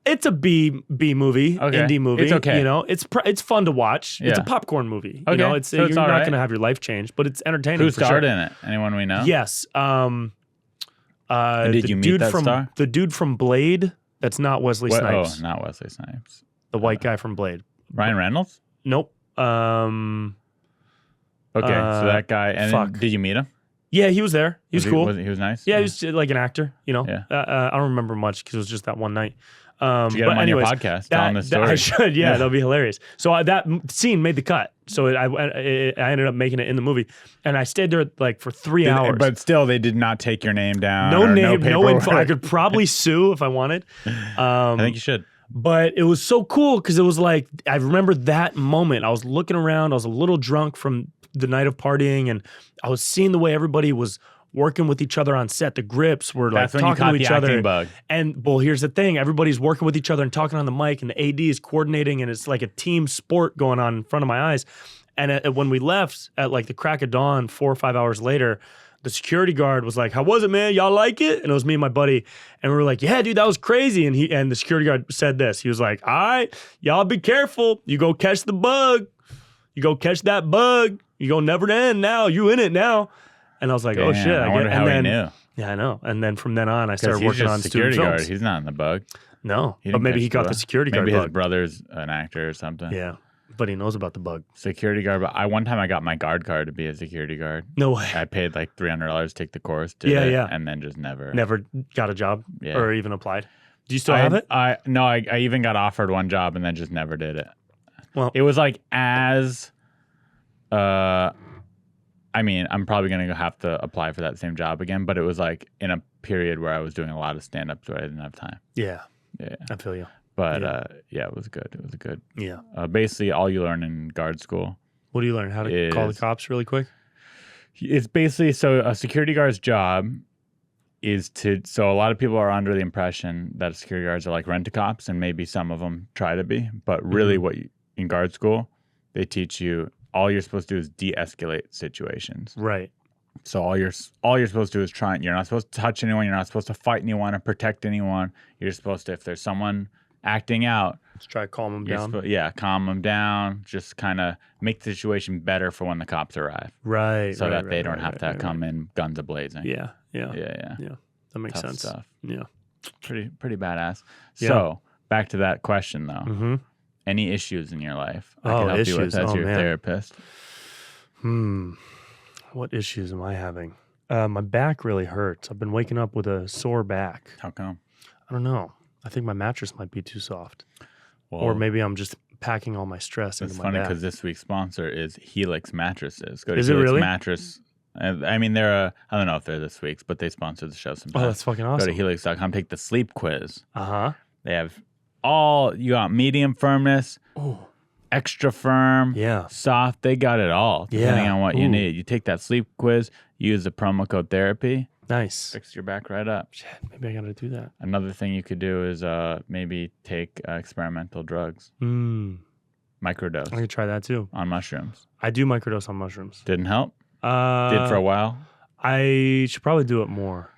It's a B movie, Okay. indie movie. It's okay. You know, it's fun to watch. It's a Yeah. popcorn movie. Okay. You know, it's So you're it's not all right. going to have your life change, but it's entertaining. Who for starred sure. in it? Anyone we know? Yes. And did the you meet dude that from star? the dude from Blade? That's not Wesley What? Snipes. Oh, not Wesley Snipes. The white guy from Blade. Ryan Reynolds? Nope. Okay, so that guy. And then, fuck. did you meet him? Yeah, he was there. He was cool. He was nice? Yeah, he was like an actor. You know. Yeah. I don't remember much because it was just that one night. Did you get but him on anyways, your podcast? Tell him the story. I should, yeah, Yeah. that'll be hilarious. So that scene made the cut. So I ended up making it in the movie, and I stayed there like for 3 hours. But still, they did not take your name down. no or name, no info. paperwork. I could probably sue if I wanted. I think you should. But it was so cool because it was like, I remember that moment. I was looking around. I was a little drunk from the night of partying, and I was seeing the way everybody was working with each other on set. The grips were like That's when you talking caught to the each other. acting bug. And well, here's the thing: everybody's working with each other and talking on the mic, and the AD is coordinating, and it's like a team sport going on in front of my eyes. And when we left at like the crack of dawn, 4 or 5 hours later, the security guard was like, "How was it, man? Y'all like it?" And it was me and my buddy, and we were like, "Yeah, dude, that was crazy." And the security guard said this. He was like, "All right, y'all be careful. You go catch the bug. You go catch that bug. You go never end now. You in it now." And I was like, "Oh Damn, shit!" I wonder how he knew. Yeah, I know. And then from then on, I Because started he's working just on security student guard. films. He's not in the bug. No, He but didn't maybe catch he got the bug. security guard Maybe his bug. brother's an actor or something. Yeah, but he knows about the bug. Security guard. But one time I got my guard card to be a security guard. No way. I paid like $300 to take the course. Did Yeah, it, yeah. And then just never. Never got a job Yeah. or even applied. Do you still have it? I even got offered one job and then just never did it. Well, It was like I mean, I'm probably going to have to apply for that same job again, but it was like in a period where I was doing a lot of stand-ups where I didn't have time. yeah, Yeah. I feel you. But Yeah. it was good. It was good. Yeah. Basically, all you learn in guard school What do you learn? How to call the Is- cops really quick? it's basically so a security guard's job is to so a lot of people are under the impression that security guards are like rent-a-cops, and maybe some of them try to be, but really what you, in guard school they teach you all you're supposed to do is de-escalate situations. Right. So all you're supposed to do is try. You're not supposed to touch anyone. You're not supposed to fight anyone or protect anyone. You're supposed to, if there's someone acting out, Let's try to calm them you're down. calm them down. Just kind of make the situation better for when the cops arrive, Right. so right, that they right, don't right, have to right, come in guns a-blazing. Yeah. Yeah. yeah. That makes Tough sense. stuff. Yeah. Pretty badass. Yeah. So back to that question though. Mm-hmm. Any issues in your life? I Oh, can help you with issues. as Oh, your man. therapist. What issues am I having? My back really hurts. I've been waking up with a sore back. How come? I don't know. I think my mattress might be too soft. Well, Or maybe I'm just packing all my stress it's into funny my back. because this week's sponsor is Helix mattresses. Go to Is it Helix really? Mattress. I mean, I don't know if they're this week's, but they sponsor the show sometimes. Oh, that's fucking Go awesome. to helix.com, take the sleep quiz. Uh-huh. They have you got medium firmness, Oh, extra firm, yeah. soft. They got it all, depending Yeah. on what you Ooh. need. You take that sleep quiz, use the promo code therapy, Nice. fix your back right up. Shit, maybe I got to do that. Another thing you could do is maybe take experimental drugs, microdose I could try that too. on mushrooms. I do microdose on mushrooms. Didn't help? Did for a while? I should probably do it more.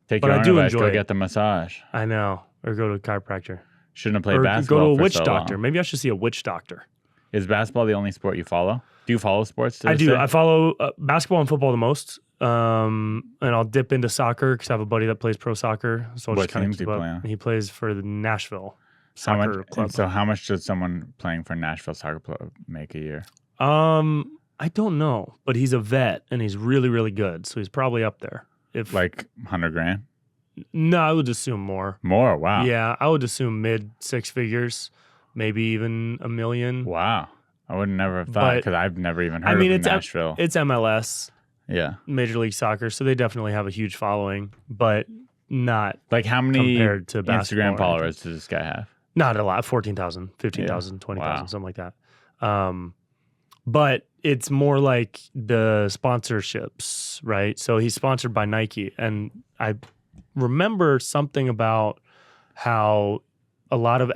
Take But your I own do advice, enjoy go it. get the massage. I know. Or go to a chiropractor. Shouldn't have played Or basketball go to a for witch so doctor. long. Maybe I should see a witch doctor. Is basketball the only sport you follow? Do you follow sports? To I this do. day? I follow basketball and football the most. And I'll dip into soccer because I have a buddy that plays pro soccer. So I'll What just kind of teams do keep you up. play on? He plays for the Nashville. soccer club. So how much does someone playing for Nashville Soccer Club make a year? I don't know, but he's a vet and he's really, really good. So he's probably up there. If Like 100 grand? No, I would assume more. More? Wow. Yeah, I would assume mid 6 figures, maybe even $1 million. Wow. I would never have thought because I've never even heard of it's Nashville. It's MLS, Yeah. Major League Soccer, so they definitely have a huge following, but not Like how many compared to basketball Instagram or followers does this guy have? not a lot. 14,000, 15,000, Yeah. 20,000, Wow. something like that. But it's more like the sponsorships, right? So he's sponsored by Nike, and I remember something about how a lot of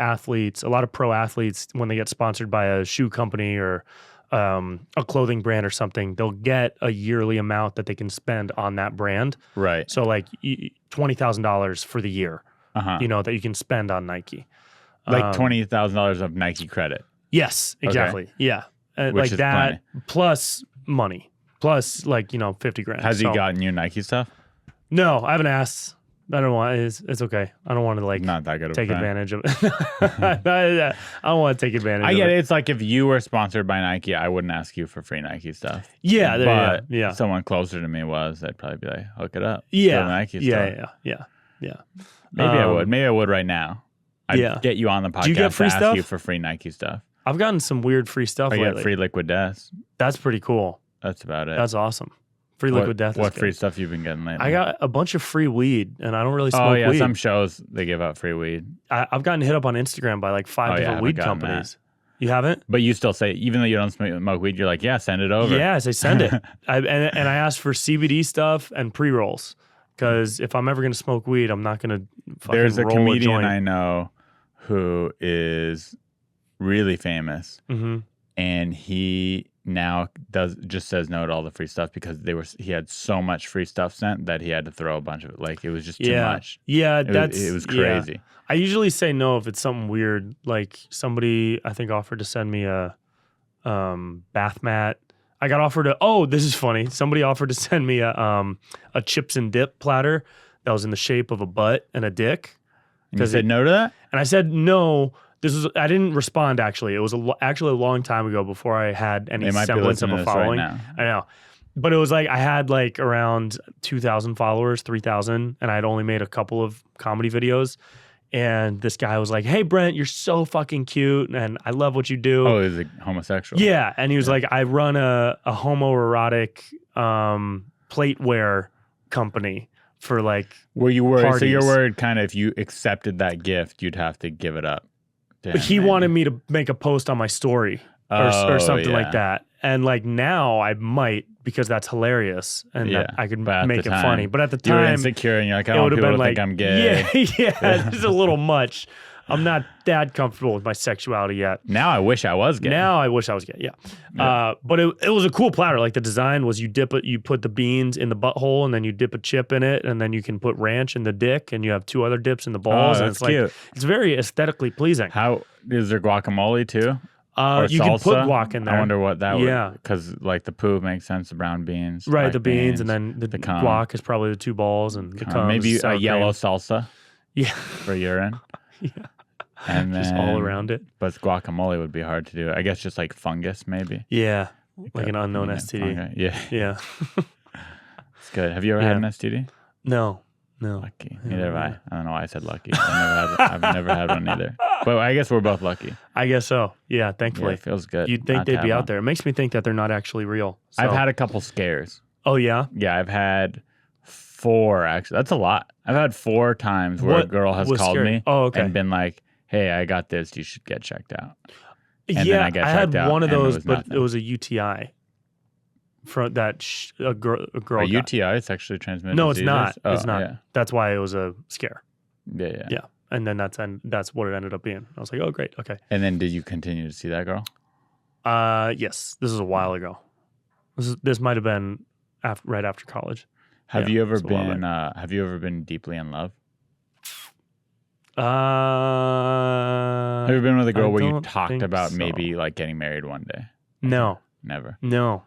pro athletes, when they get sponsored by a shoe company or a clothing brand or something, they'll get a yearly amount that they can spend on that brand. Right. So like $20,000 for the year, Uh-huh. that you can spend on Nike. Like $20,000 of Nike credit. Yes, exactly. Yeah. Which Like is that plenty. plus money, plus 50 grand. Has he So- gotten you Nike stuff? No, I haven't asked. I don't want. It's okay. I don't want to Not that good of a take friend. advantage of it. I don't want to take advantage. I of get it. it. It's like if you were sponsored by Nike, I wouldn't ask you for free Nike stuff. Yeah, But yeah, someone closer to me was, I'd probably be like, hook it up. yeah, Go to Nike yeah, store. yeah. Maybe I would. Maybe I would right now. I'd Yeah. get you on the podcast Do you get free to ask stuff? you for free Nike stuff. I've gotten some weird free stuff I lately. get free Liquid Death. That's pretty cool. That's about it. That's awesome. Free Liquid Death. What is free good. stuff you've been getting lately? I got a bunch of free weed, and I don't really smoke Oh yeah, weed. some shows they give out free weed, I've gotten hit up on Instagram by like 5 Oh, yeah, I different haven't weed gotten companies. You haven't? but you still say, even though you don't smoke weed, you're like, yeah, send it over. Yes, I send it. And I asked for CBD stuff and pre rolls because if I'm ever going to smoke weed, I'm not going to fucking There's a roll comedian joint. I know who is really famous, Mm-hmm. and he now just says no to all the free stuff because he had so much free stuff sent that he had to throw a bunch of it. Like it was just too much. Yeah, It was crazy. yeah. I usually say no if it's something weird. Like somebody I think offered to send me a bath mat. I got offered this is funny. Somebody offered to send me a chips and dip platter that was in the shape of a butt and a dick. And you said no to that? And I said no. I didn't respond actually. It was actually a long time ago before I had any They might be semblance of listening a to this right following. now. I know. But it was like I had like around 2,000 followers, 3,000, and I'd only made a couple of comedy videos. And this guy was like, "Hey Brent, you're so fucking cute and I love what you do." Oh, is it homosexual? Yeah, and he was like, "I run a homoerotic plateware company for like." Were you worried? So you're Parties. worried kind of if you accepted that gift, you'd have to give it up. to him, He maybe. wanted me to make a post on my story or Oh, something yeah. like that. And like now I might because that's hilarious and Yeah, that I could but at make the it time, funny. But at the You were time, insecure and you're like, I it don't would want have people been to like, think I'm gay. yeah, this is a little much. I'm not that comfortable with my sexuality yet. Now I wish I was gay. Now I wish I was gay. Yeah. But it was a cool platter. Like the design was you put the beans in the butthole and then you dip a chip in it and then you can put ranch in the dick and you have 2 other dips in the balls. and that's it's like, cute. it's very aesthetically pleasing. How is there guacamole too? Or You can put salsa? guac in there. I wonder what that would. Yeah. Because like the poo makes sense. The brown beans. Right, black the beans and then the cum. guac is probably the 2 balls and the cum maybe is sour a yellow cream. salsa Yeah, for urine. Yeah. And then, just all around it. But guacamole would be hard to do. I guess just like fungus maybe. Yeah, like an unknown Yeah, STD. fungi. Yeah, Yeah. it's good. Have you ever had an STD? No. Lucky. Neither have I. I don't know why I said lucky. I've never had one either. But I guess we're both lucky. I guess so. Yeah, Yeah, thankfully. it feels good. You'd think not to they'd be have out one. there. It makes me think that they're not actually real. So. I've had a couple scares. Oh, yeah? Yeah, I've had 4 actually. That's a lot. I've had 4 times where a What girl has was called scary? me Oh, okay. and been like, "Hey, I got this. You should get checked out." And yeah, then I get had checked out one of and it those, was but nothing. it was a UTI. From that a girl A got. UTI, it's actually transmitted. No, it's diseases? not. Oh, It's not. Yeah. That's why it was a scare. Yeah. Yeah, and then that's what it ended up being. I was like, oh, great, okay. And then did you continue to see that girl? Yes, this was a while ago. This might have been right after college. Have Yeah, you ever it's a while been? Have you ever been deeply in love? Have Have you been with a girl I where you don't talked think about so. maybe like getting married one day? No, Never. no,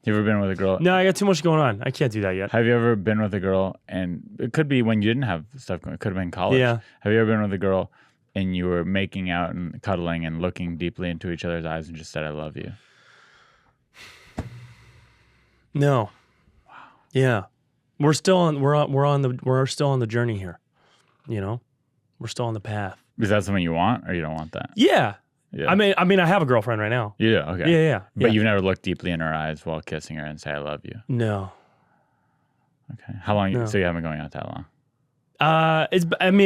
You ever been with a girl? no. I got too much going on. I can't do that yet. Have you ever been with a girl and it could be when you didn't have stuff going? It could have been college. Yeah. Have you ever been with a girl and you were making out and cuddling and looking deeply into each other's eyes and just said, I love you? No. Wow. Yeah. We're still on the journey here. You know? We're still on the path. Is that something you want or you don't want that? Yeah. Yeah. I mean I have a girlfriend right now. Yeah, okay. Yeah. But you've never looked deeply in her eyes while kissing her and say, I love you? No. Okay. How long? No. So you haven't been going out that long?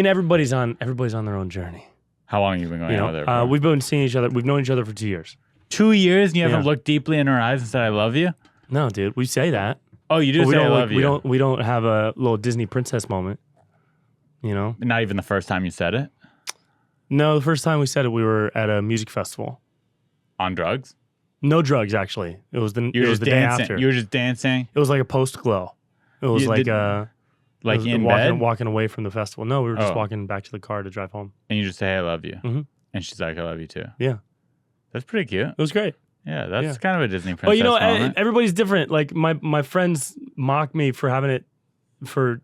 Everybody's on their own journey. How long have you been going out with her for? We've been seeing each other. We've known each other for 2 years. 2 years and you haven't Yeah. looked deeply in her eyes and said, I love you? No, dude, we say that. Oh, you do But say I love you? We don't have a little Disney princess moment. You know? Not even the first time you said it? No, the first time we said it, we were at a music festival. On drugs? No drugs, actually. It was the You were just day dancing. after. You were just dancing? It was like a post glow. It was You like did- it was in bed? walking away from the festival. No, we were just Oh. walking back to the car to drive home. And you just say, I love you. Mhm. And she's like, I love you too. Yeah, That's pretty cute. it was great. Yeah, that's Yeah. kind of a Disney princess But you know, moment. everybody's different. Like my friends mock me for having it for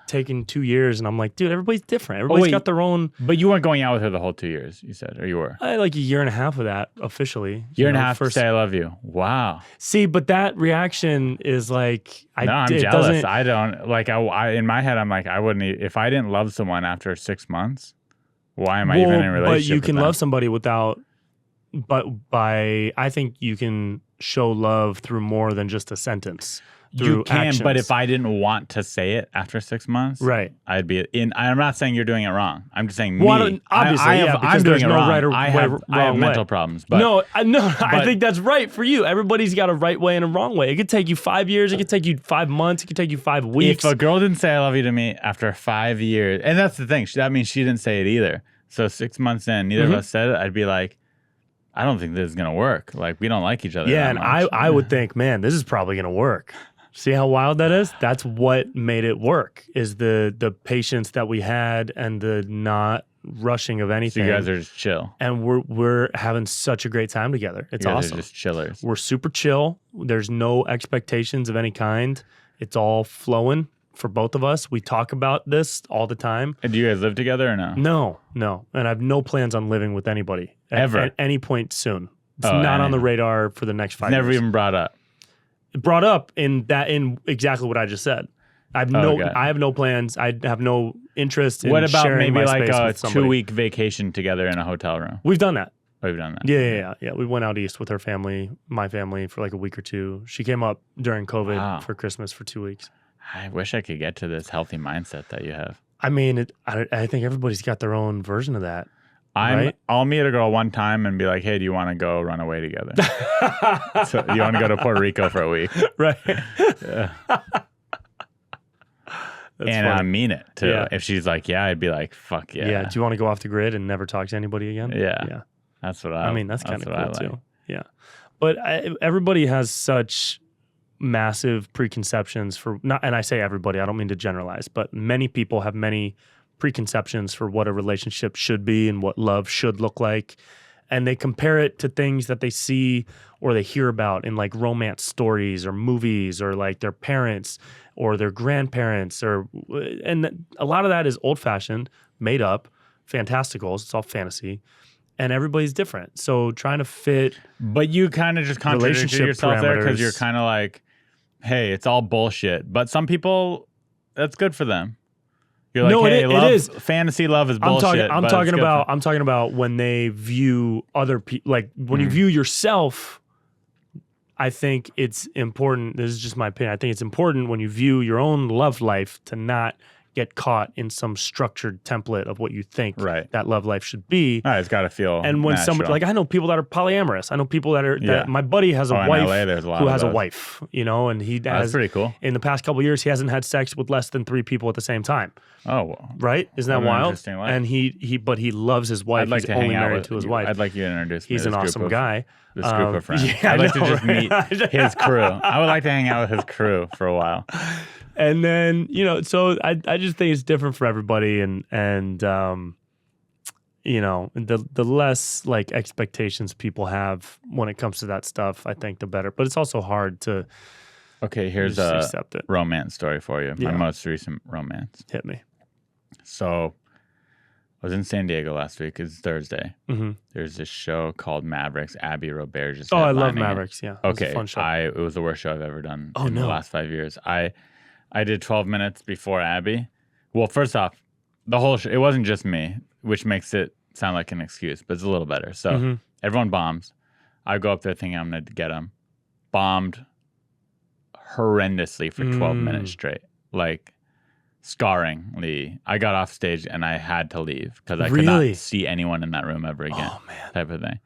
taking 2 years, and I'm like, dude, everybody's different. Everybody's wait. got their own. But you weren't going out with her the whole 2 years, you said, or you were? I had like a year and a half of that officially. Year and a You know, half to say I love you. Wow. See, but that reaction is like No, I'm it jealous. doesn't- I don't like. I in my head, I'm like, I wouldn't. If I didn't love someone after 6 months, why am I even in a relationship? But you with can them? love somebody without. But I think you can show love through more than just a sentence. You through can, actions. but if I didn't want to say it after 6 months, Right. I'd be in. I'm not saying you're doing it wrong. I'm just saying Well, me. obviously, I have, yeah, I'm because doing there's it no wrong. right or I have wrong mental way. problems. But no, I but- think that's right for you. Everybody's got a right way and a wrong way. It could take you 5 years. It could take you 5 months. It could take you 5 weeks. if a girl didn't say I love you to me after 5 years, and that's the thing, that means she didn't say it either. So 6 months in, neither of us said it. I'd be like, I don't think this is gonna work. Like we don't like each other. yeah, that and much. I would think, man, this is probably gonna work. See how wild that is? That's what made it work. Is the patience that we had and the not rushing of So anything. you guys are just chill. And we're having such a great time together. It's You guys awesome. are just chillers. We're super chill. There's no expectations of any kind. It's all flowing for both of us. We talk about this all the time. And do you guys live together or no? No. And I have no plans on living with anybody Ever? at any point soon. It's Oh, not on the anyhow. radar for the next 5 Never years. even brought up. Brought up in exactly what I just said. I have Okay. I have no plans. I have no interest in What about sharing maybe my like space a with somebody. 2-week vacation together in a hotel room? We've done that. Oh, you've done that. Yeah. We went out east with her family, my family, for like a week or two. She came up during COVID Wow. for Christmas for 2 weeks. I wish I could get to this healthy mindset that you have. I mean, I think everybody's got their own version of that. Right? I'll meet a girl one time and be like, hey, do you want to go run away together? So you want to go to Puerto Rico for a week? Right. Yeah. And I funny. mean it too. Yeah. If she's like, yeah, I'd be like, fuck yeah. Yeah. Do you want to go off the grid and never talk to anybody again? Yeah. Yeah. That's what I mean, that's kind of what cool I like. too. Yeah. But everybody has such massive preconceptions for not, and I say everybody, I don't mean to generalize, but many people have many preconceptions for what a relationship should be and what love should look like. And they compare it to things that they see or they hear about in like romance stories or movies or like their parents or their grandparents and a lot of that is old fashioned, made up, fantasticals. It's all fantasy. And everybody's different. So trying to fit. But you kind of just contradicted Relationship yourself there because parameters. you're kind of like, hey, it's all bullshit. But some people, that's good for them. You're like, No, hey, it love, is. fantasy love is bullshit. I'm but talking it's good about. for- I'm talking about when they view other people. Like when you view yourself. I think it's important. This is just my opinion. I think it's important when you view your own love life to not get caught in some structured template of what you think Right. that love life should be. All right, it's got to feel And when natural. somebody, like I know people that are polyamorous. I know people that are, Yeah. my buddy has a Oh, in wife LA, there's a lot who of has a those. wife, and he Oh, that's has, pretty cool. in the past couple of years, he hasn't had sex with less than 3 people at the same time. Oh, well, Right? Isn't that What an wild? interesting life. And but he loves his wife. I'd like He's to only hang out married with to his you. wife. I'd like you to introduce me He's to an this awesome group guy. This group of friends. Yeah, I'd like I know, to just right? meet his crew. I would like to hang out with his crew for a while. And then, so I just think it's different for everybody and the less like expectations people have when it comes to that stuff, I think the better. But it's also hard to Okay, here's just a accept it. romance story for you. My Yeah. most recent romance. Hit me. So I was in San Diego last week. It's Thursday. Mm-hmm. There's this show called Mavericks. Abby Robert just I love headlining it. Mavericks. Yeah. It was a fun show. It was the worst show I've ever done Oh, in the no. last 5 years. I did 12 minutes before Abby. Well, first off, the whole show, it wasn't just me, which makes it sound like an excuse, but it's a little better. So everyone bombs. I go up there thinking I'm going to get them. Bombed horrendously for 12 minutes straight. Like, scarringly. I got off stage and I had to leave because I could not see anyone in that room ever again. Oh, man. Type of thing.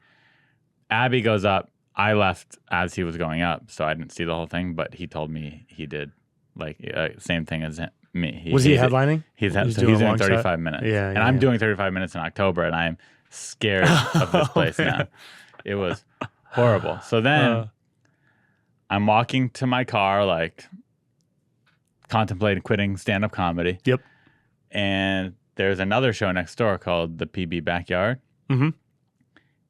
Abby goes up. I left as he was going up, so I didn't see the whole thing, but he told me he did like same thing as me. Was he headlining? He's doing doing 35 minutes. Yeah, and I'm doing 35 minutes in October, and I'm scared of this place now. It was horrible. So then I'm walking to my car, like contemplating quitting stand-up comedy. Yep. And there's another show next door called the PB Backyard. Mm-hmm.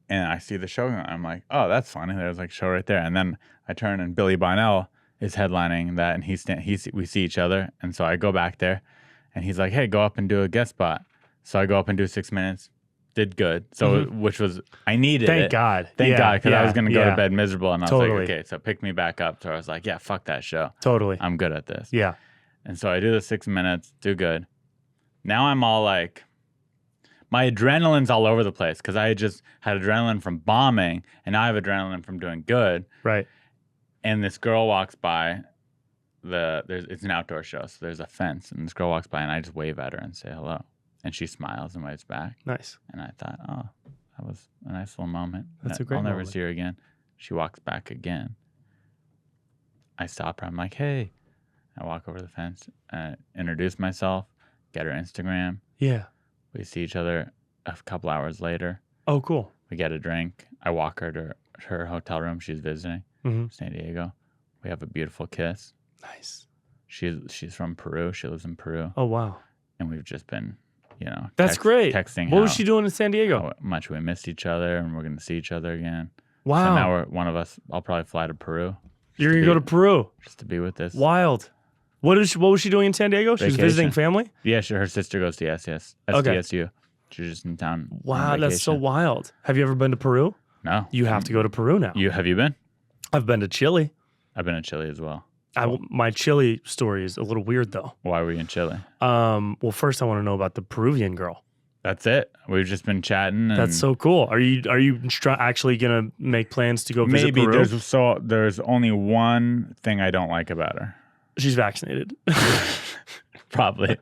And I see the show, and I'm like, oh, that's funny. There's like a show right there. And then I turn, and Billy Bonnell is headlining that, and we see each other. And so I go back there, and he's like, hey, go up and do a guest spot. So I go up and do 6 minutes. Did good. So, which was, I needed it. Thank God. Thank God, because I was going to go to bed miserable. And I was Totally. like, okay, so pick me back up. So I was like, yeah, fuck that show. Totally. I'm good at this. Yeah. And so I do the 6 minutes, do good. Now I'm all like, my adrenaline's all over the place because I had just had adrenaline from bombing, and now I have adrenaline from doing good. Right. And this girl walks by. It's an outdoor show, so there's a fence, and this girl walks by, and I just wave at her and say hello. And she smiles and waves back. Nice. And I thought, oh, that was a nice little moment. That's a great I'll never moment. see her again. She walks back again. I stop her. I'm like, hey. I walk over the fence, introduce myself, get her Instagram. Yeah. We see each other a couple hours later. Oh, cool. We get a drink. I walk her to her hotel room. She's visiting San Diego. We have a beautiful kiss. Nice. She's from Peru. She lives in Peru. Oh, wow. And we've just been, That's great. texting. What was she doing in San Diego? How much we missed each other, and we're going to see each other again. Wow. So now one of us, I'll probably fly to Peru. You're going to go to Peru. Just to be with this. Wild. What was she doing in San Diego? She was visiting Vacation. family? Yeah, her sister goes to SDSU. She's just in town. on Wow, that's so vacation. wild. Have you ever been to Peru? No. You have to go to Peru now. Have you been? I've been to Chile. I've been to Chile as well. My Chile story is a little weird, though. Why were you in Chile? Well, first I want to know about the Peruvian girl. That's it. We've just been chatting. And That's so cool. Are you actually gonna make plans to go visit maybe Peru? there's only one thing I don't like about her. She's vaccinated. Probably.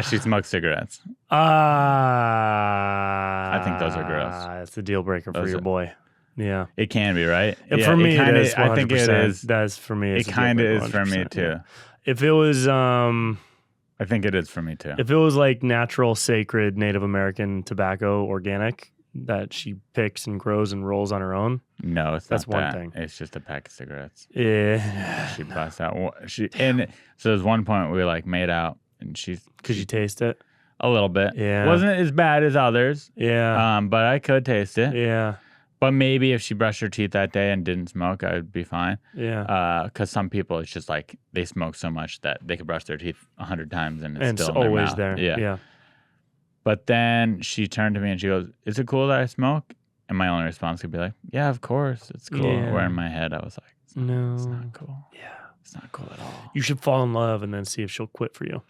She smokes cigarettes. I think those are gross. It's a deal breaker for Those your are- boy. Yeah. It can be, right? And for me, it is. 100%. I think it is. That's for me. It kind of is for me too. Yeah. If it was, I think it is for me too. if it was like natural, sacred Native American tobacco, organic that she picks and grows and rolls on her own, No, it's That's not one that. thing. It's just a pack of cigarettes. yeah, She busts out. And so there's one point we like made out, and could you taste it? a little bit. Yeah. Wasn't as bad as others. Yeah, But I could taste it. yeah, But maybe if she brushed her teeth that day and didn't smoke, I would be fine. yeah. Because some people, it's just like they smoke so much that they could brush their teeth 100 times and it's And it's still in their always mouth. there. Yeah. But then she turned to me and she goes, "Is it cool that I smoke?" And my only response could be like, "Yeah, of course, it's cool." Yeah. Where in my head I was like, "It's not No. cool. Yeah. It's not cool at all." You should fall in love and then see if she'll quit for you.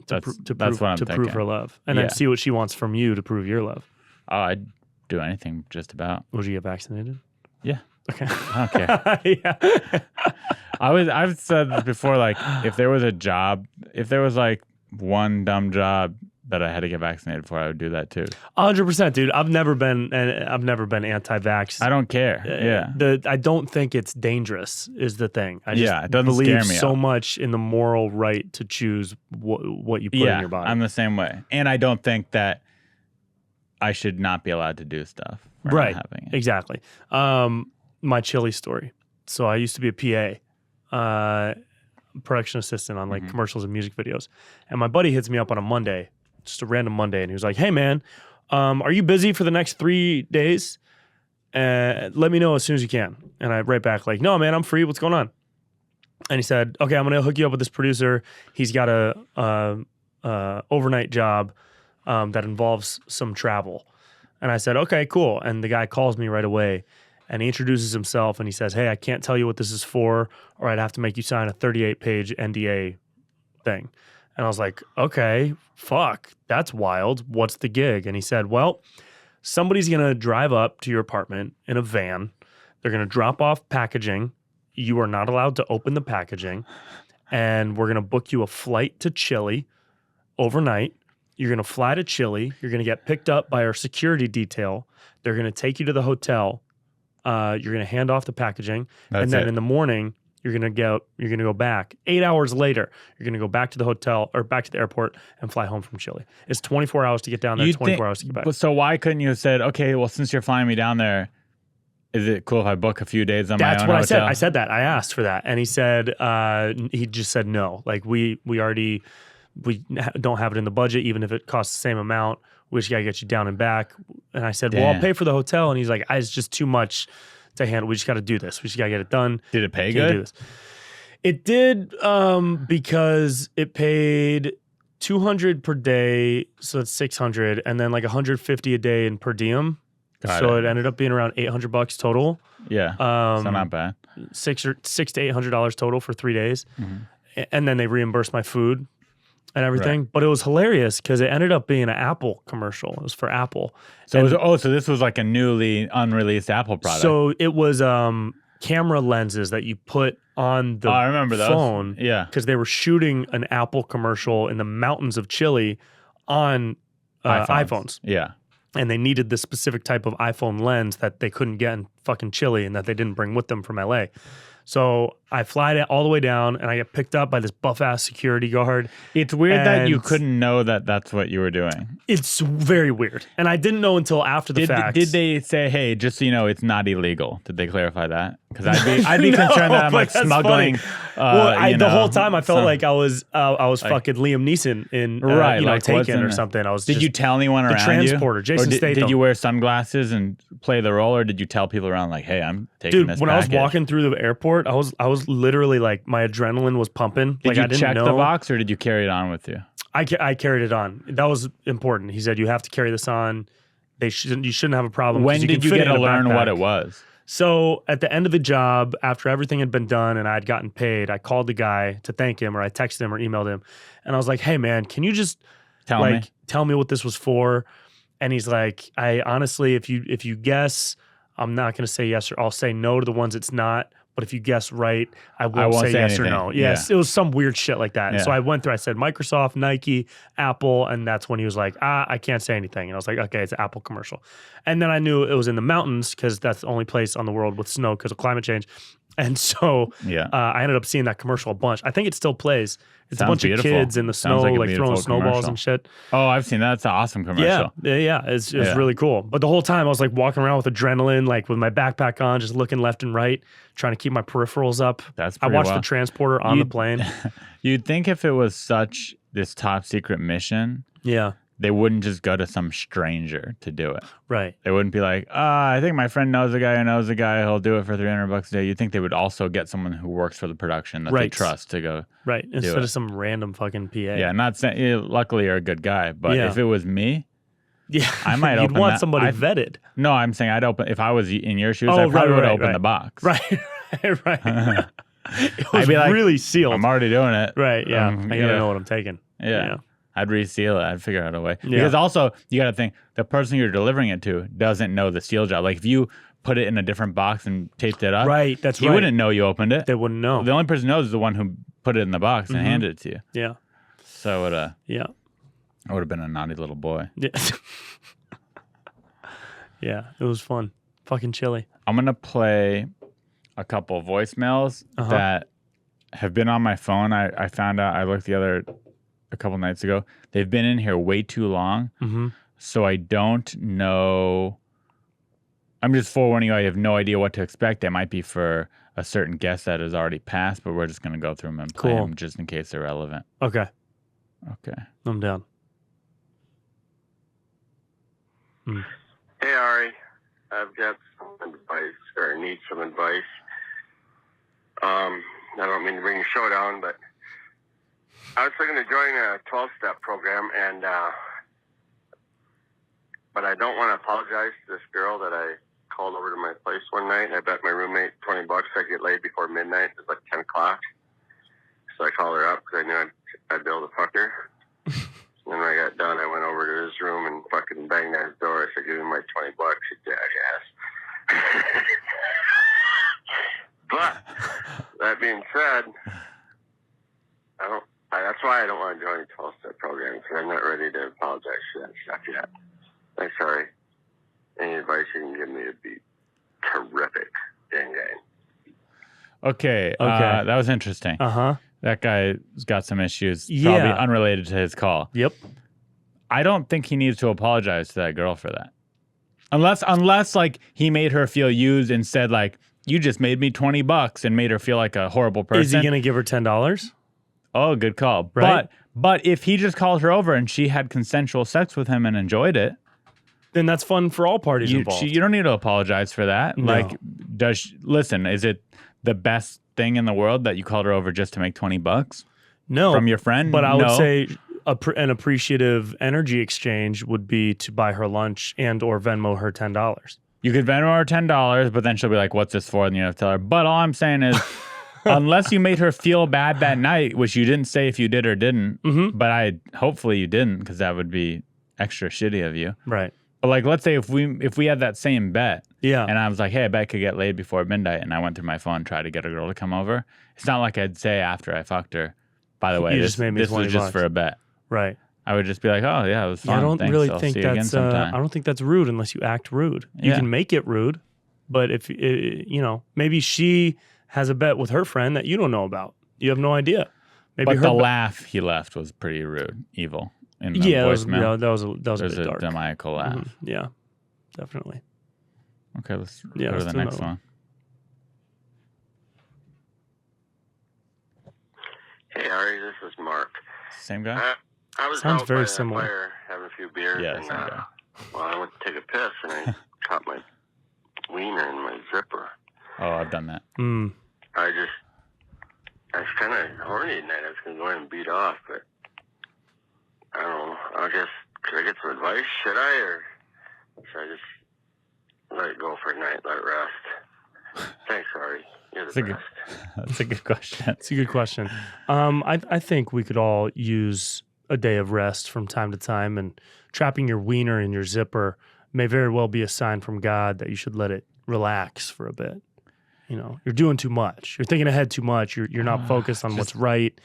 That's Prove what I'm prove thinking. her love, and Yeah. then see what she wants from you to prove your love. Oh, I'd do anything just about. Would you get vaccinated? Yeah. Okay. I don't care. Yeah. I've said this before, like if there was like one dumb job that I had to get vaccinated for, I would do that too. 100%, dude. I've never been anti-vax. I don't care. Yeah. I don't think it's dangerous is the thing. I just It doesn't believe scare me so out. much in the moral right to choose what you put in your body. I'm the same way. And I don't think that I should not be allowed to do stuff for right. not having it. Exactly. My Chili story. So I used to be a PA, production assistant on like Mm-hmm. commercials and music videos. And my buddy hits me up on a Monday, just a random Monday, and he was like, "Hey man, are you busy for the next 3 days? Let me know as soon as you can." And I write back like, "No man, I'm free. What's going on?" And he said, "Okay, I'm gonna hook you up with this producer. He's got a overnight job. that involves some travel. And I said, okay, cool. And the guy calls me right away and he introduces himself and he says, hey, I can't tell you what this is for, or I'd have to make you sign a 38-page NDA thing. And I was like, okay, fuck, that's wild. What's the gig? And he said, well, somebody's going to drive up to your apartment in a van. They're going to drop off packaging. You are not allowed to open the packaging. And we're going to book you a flight to Chile overnight. You're going to fly to Chile. You're going to get picked up by our security detail. They're going to take you to the hotel. You're going to hand off the packaging. And then in the morning, you're going to go back. 8 hours later, you're going to go back to the hotel or back to the airport and fly home from Chile. It's 24 hours to get down there, 24 hours to get back. But so why couldn't you have said, okay, well, since you're flying me down there, is it cool if I book a few days on my own hotel? That's what I said. I said that. I asked for that. And he said, he just said no. Like we don't have it in the budget, even if it costs the same amount. We just got to get you down and back. And I said, well, I'll pay for the hotel. And he's like, it's just too much to handle. We just got to do this. We just got to get it done. Did it pay Can't good? do this. It did, because it paid $200 per day. So that's $600, and then like $150 a day in per diem. So it ended up being around $800 total. Yeah. So not bad. $600 to $800 total for 3 days. Mm-hmm. And then they reimbursed my food and everything. Right. But it was hilarious because it ended up being an Apple commercial. It was for Apple. So so this was like a newly unreleased Apple product. So it was camera lenses that you put on the phone. Those. Yeah. Because they were shooting an Apple commercial in the mountains of Chile on iPhones. Yeah. And they needed this specific type of iPhone lens that they couldn't get in fucking Chile and that they didn't bring with them from LA. So I fly all the way down and I get picked up by this buff-ass security guard. It's weird that you couldn't know that that's what you were doing. It's very weird. And I didn't know until after the fact. Did they say, hey, just so you know, it's not illegal? Did they clarify that? Because I'd be concerned that I'm like smuggling. The whole time I felt like I was fucking Liam Neeson in Taken or something. Did you tell anyone around you? The transporter, Jason Statham. Did you wear sunglasses and play the role, or did you tell people around like, hey, I'm taking this package? When I was walking through the airport, I was literally like, my adrenaline was pumping. Did you check the box, or did you carry it on with you? I carried it on. That was important. He said, you have to carry this on. You shouldn't have a problem. When did you get to learn what it was? So at the end of the job, after everything had been done and I'd gotten paid, I called the guy to thank him, or I texted him or emailed him. And I was like, hey man, can you just tell me what this was for? And he's like, I honestly, if you guess, I'm not going to say yes, or I'll say no to the ones it's not. But if you guess right, I won't say yes anything. or no. Yes, It was some weird shit like that. Yeah. So I went through, I said Microsoft, Nike, Apple, and that's when he was like, I can't say anything. And I was like, okay, it's an Apple commercial. And then I knew it was in the mountains because that's the only place on the world with snow because of climate change. And so I ended up seeing that commercial a bunch. I think it still plays. It's Sounds a bunch beautiful. of kids in the snow, like throwing snowballs and shit. Oh, I've seen that. It's an awesome commercial. Yeah. It's really cool. But the whole time I was like walking around with adrenaline, like with my backpack on, just looking left and right, trying to keep my peripherals up. I watched the transporter on the plane. You'd think if it was this top secret mission, they wouldn't just go to some stranger to do it. Right. They wouldn't be like, I think my friend knows a guy who knows a guy who'll do it for $300 a day. You'd think they would also get someone who works for the production that they trust to go. Right. Instead of some random fucking PA. Yeah. Not saying, luckily you're a good guy, but if it was me, I might open You'd want somebody vetted. No, I'm saying I'd open, if I was in your shoes, I probably would open the box. Right. It was really sealed. I'm already doing it. Right. Yeah. I gotta know what I'm taking. Yeah. I'd reseal it. I'd figure out a way. Yeah. Because also, you got to think, the person you're delivering it to doesn't know the seal job. Like, if you put it in a different box and taped it up, he wouldn't know you opened it. They wouldn't know. The only person who knows is the one who put it in the box and handed it to you. Yeah. So I would have been a naughty little boy. Yeah. Yeah, it was fun. Fucking chilly. I'm going to play a couple voicemails that have been on my phone. I found out, I looked a couple nights ago. They've been in here way too long. Mm-hmm. So I don't know. I'm just forewarning you, I have no idea what to expect. They might be for a certain guest that has already passed, but we're just going to go through them and play them just in case they're relevant. Okay. I'm down. Hey, Ari. I've got some advice, or need some advice. I don't mean to bring the show down, but I was looking to join a 12-step program, and but I don't want to apologize to this girl that I called over to my place one night. I bet my roommate $20 I'd get laid before midnight. It was like 10 o'clock. So I called her up because I knew I'd be able to fuck her. And when I got done, I went over to his room and fucking banged on his door. I said, give me my $20, you jackass. But that being said, that's why I don't want to join the 12-step program, because I'm not ready to apologize for that stuff yet. I'm sorry. Any advice you can give me would be terrific. Gang gang. Okay. That was interesting. That guy's got some issues, probably unrelated to his call. Yep. I don't think he needs to apologize to that girl for that. Unless like he made her feel used and said like, you just made me $20 and made her feel like a horrible person. Is he going to give her $10? Oh, good call. Right? But if he just called her over and she had consensual sex with him and enjoyed it, then that's fun for all parties involved. You don't need to apologize for that. No. Like, listen, is it the best thing in the world that you called her over just to make $20? No. From your friend? But I would say an appreciative energy exchange would be to buy her lunch and or Venmo her $10. You could Venmo her $10, but then she'll be like, what's this for? And you have to tell her. But all I'm saying is, unless you made her feel bad that night, which you didn't say if you did or didn't, but hopefully you didn't, because that would be extra shitty of you. Right. But like, let's say if we had that same bet, yeah, and I was like, hey, I bet I could get laid before midnight, and I went through my phone and tried to get a girl to come over. It's not like I'd say after I fucked her, by the way, this was just for a bet. Right. I would just be like, oh yeah, it was fun. Yeah, I don't Thanks. really I'll think see you again that's. sometime. I don't think that's rude unless you act rude. You can make it rude, but if maybe she has a bet with her friend that you don't know about. You have no idea. Maybe but the laugh he left was pretty rude, evil. In the voicemail. That was a bit dark. Demoniacal laugh. Yeah, definitely. Okay, let's go to the next one. Hey, Ari, this is Mark. Same guy? I was Sounds out very by similar. the fire having a few beers, Yeah, and same guy. I went to take a piss, and I caught my wiener in my zipper. Oh, I've done that. I was kind of horny tonight. I was going to go in and beat off, but I don't know. Could I get some advice? Should I, or should I just let it go for a night, let it rest? Thanks, Ari. You're the best. That's a good question. It's a good question. I think we could all use a day of rest from time to time, and trapping your wiener in your zipper may very well be a sign from God that you should let it relax for a bit. You're doing too much. You're thinking ahead too much. You're not focused on what's right.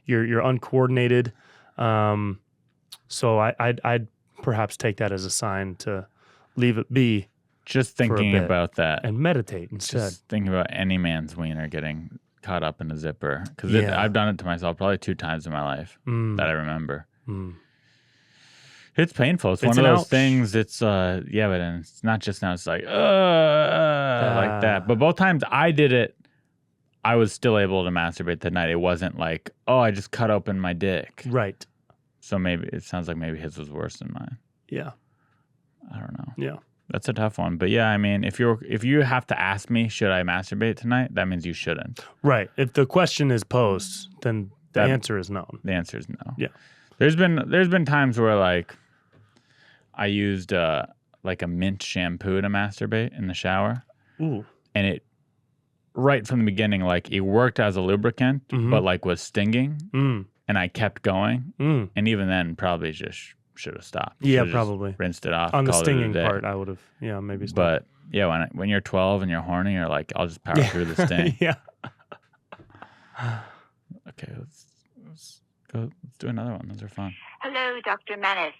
You're uncoordinated. So I'd perhaps take that as a sign to leave it be. Just thinking about that. And meditate instead. Just thinking about any man's wiener getting caught up in a zipper. Because I've done it to myself probably 2 times in my life that I remember. It's painful. It's one of those things. It's, but it's not just now. It's like, like that. But both times I did it, I was still able to masturbate that night. It wasn't like, I just cut open my dick. Right. So maybe it sounds like maybe his was worse than mine. Yeah. I don't know. Yeah. That's a tough one. But yeah, I mean, if you have to ask me, should I masturbate tonight? That means you shouldn't. Right. If the question is posed, then the answer is no. The answer is no. Yeah. There's been times where like I used like a mint shampoo to masturbate in the shower. Ooh. And it right from the beginning, like it worked as a lubricant, but like was stinging. And I kept going. And even then probably just should have stopped. Yeah, probably. Rinsed it off. On the stinging part, I would have, maybe stopped. But yeah, when you're 12 and you're horny, you're like, I'll just power through the sting. Yeah. Okay, let's go. Let's do another one. Those are fun. Hello, Dr. Mannis.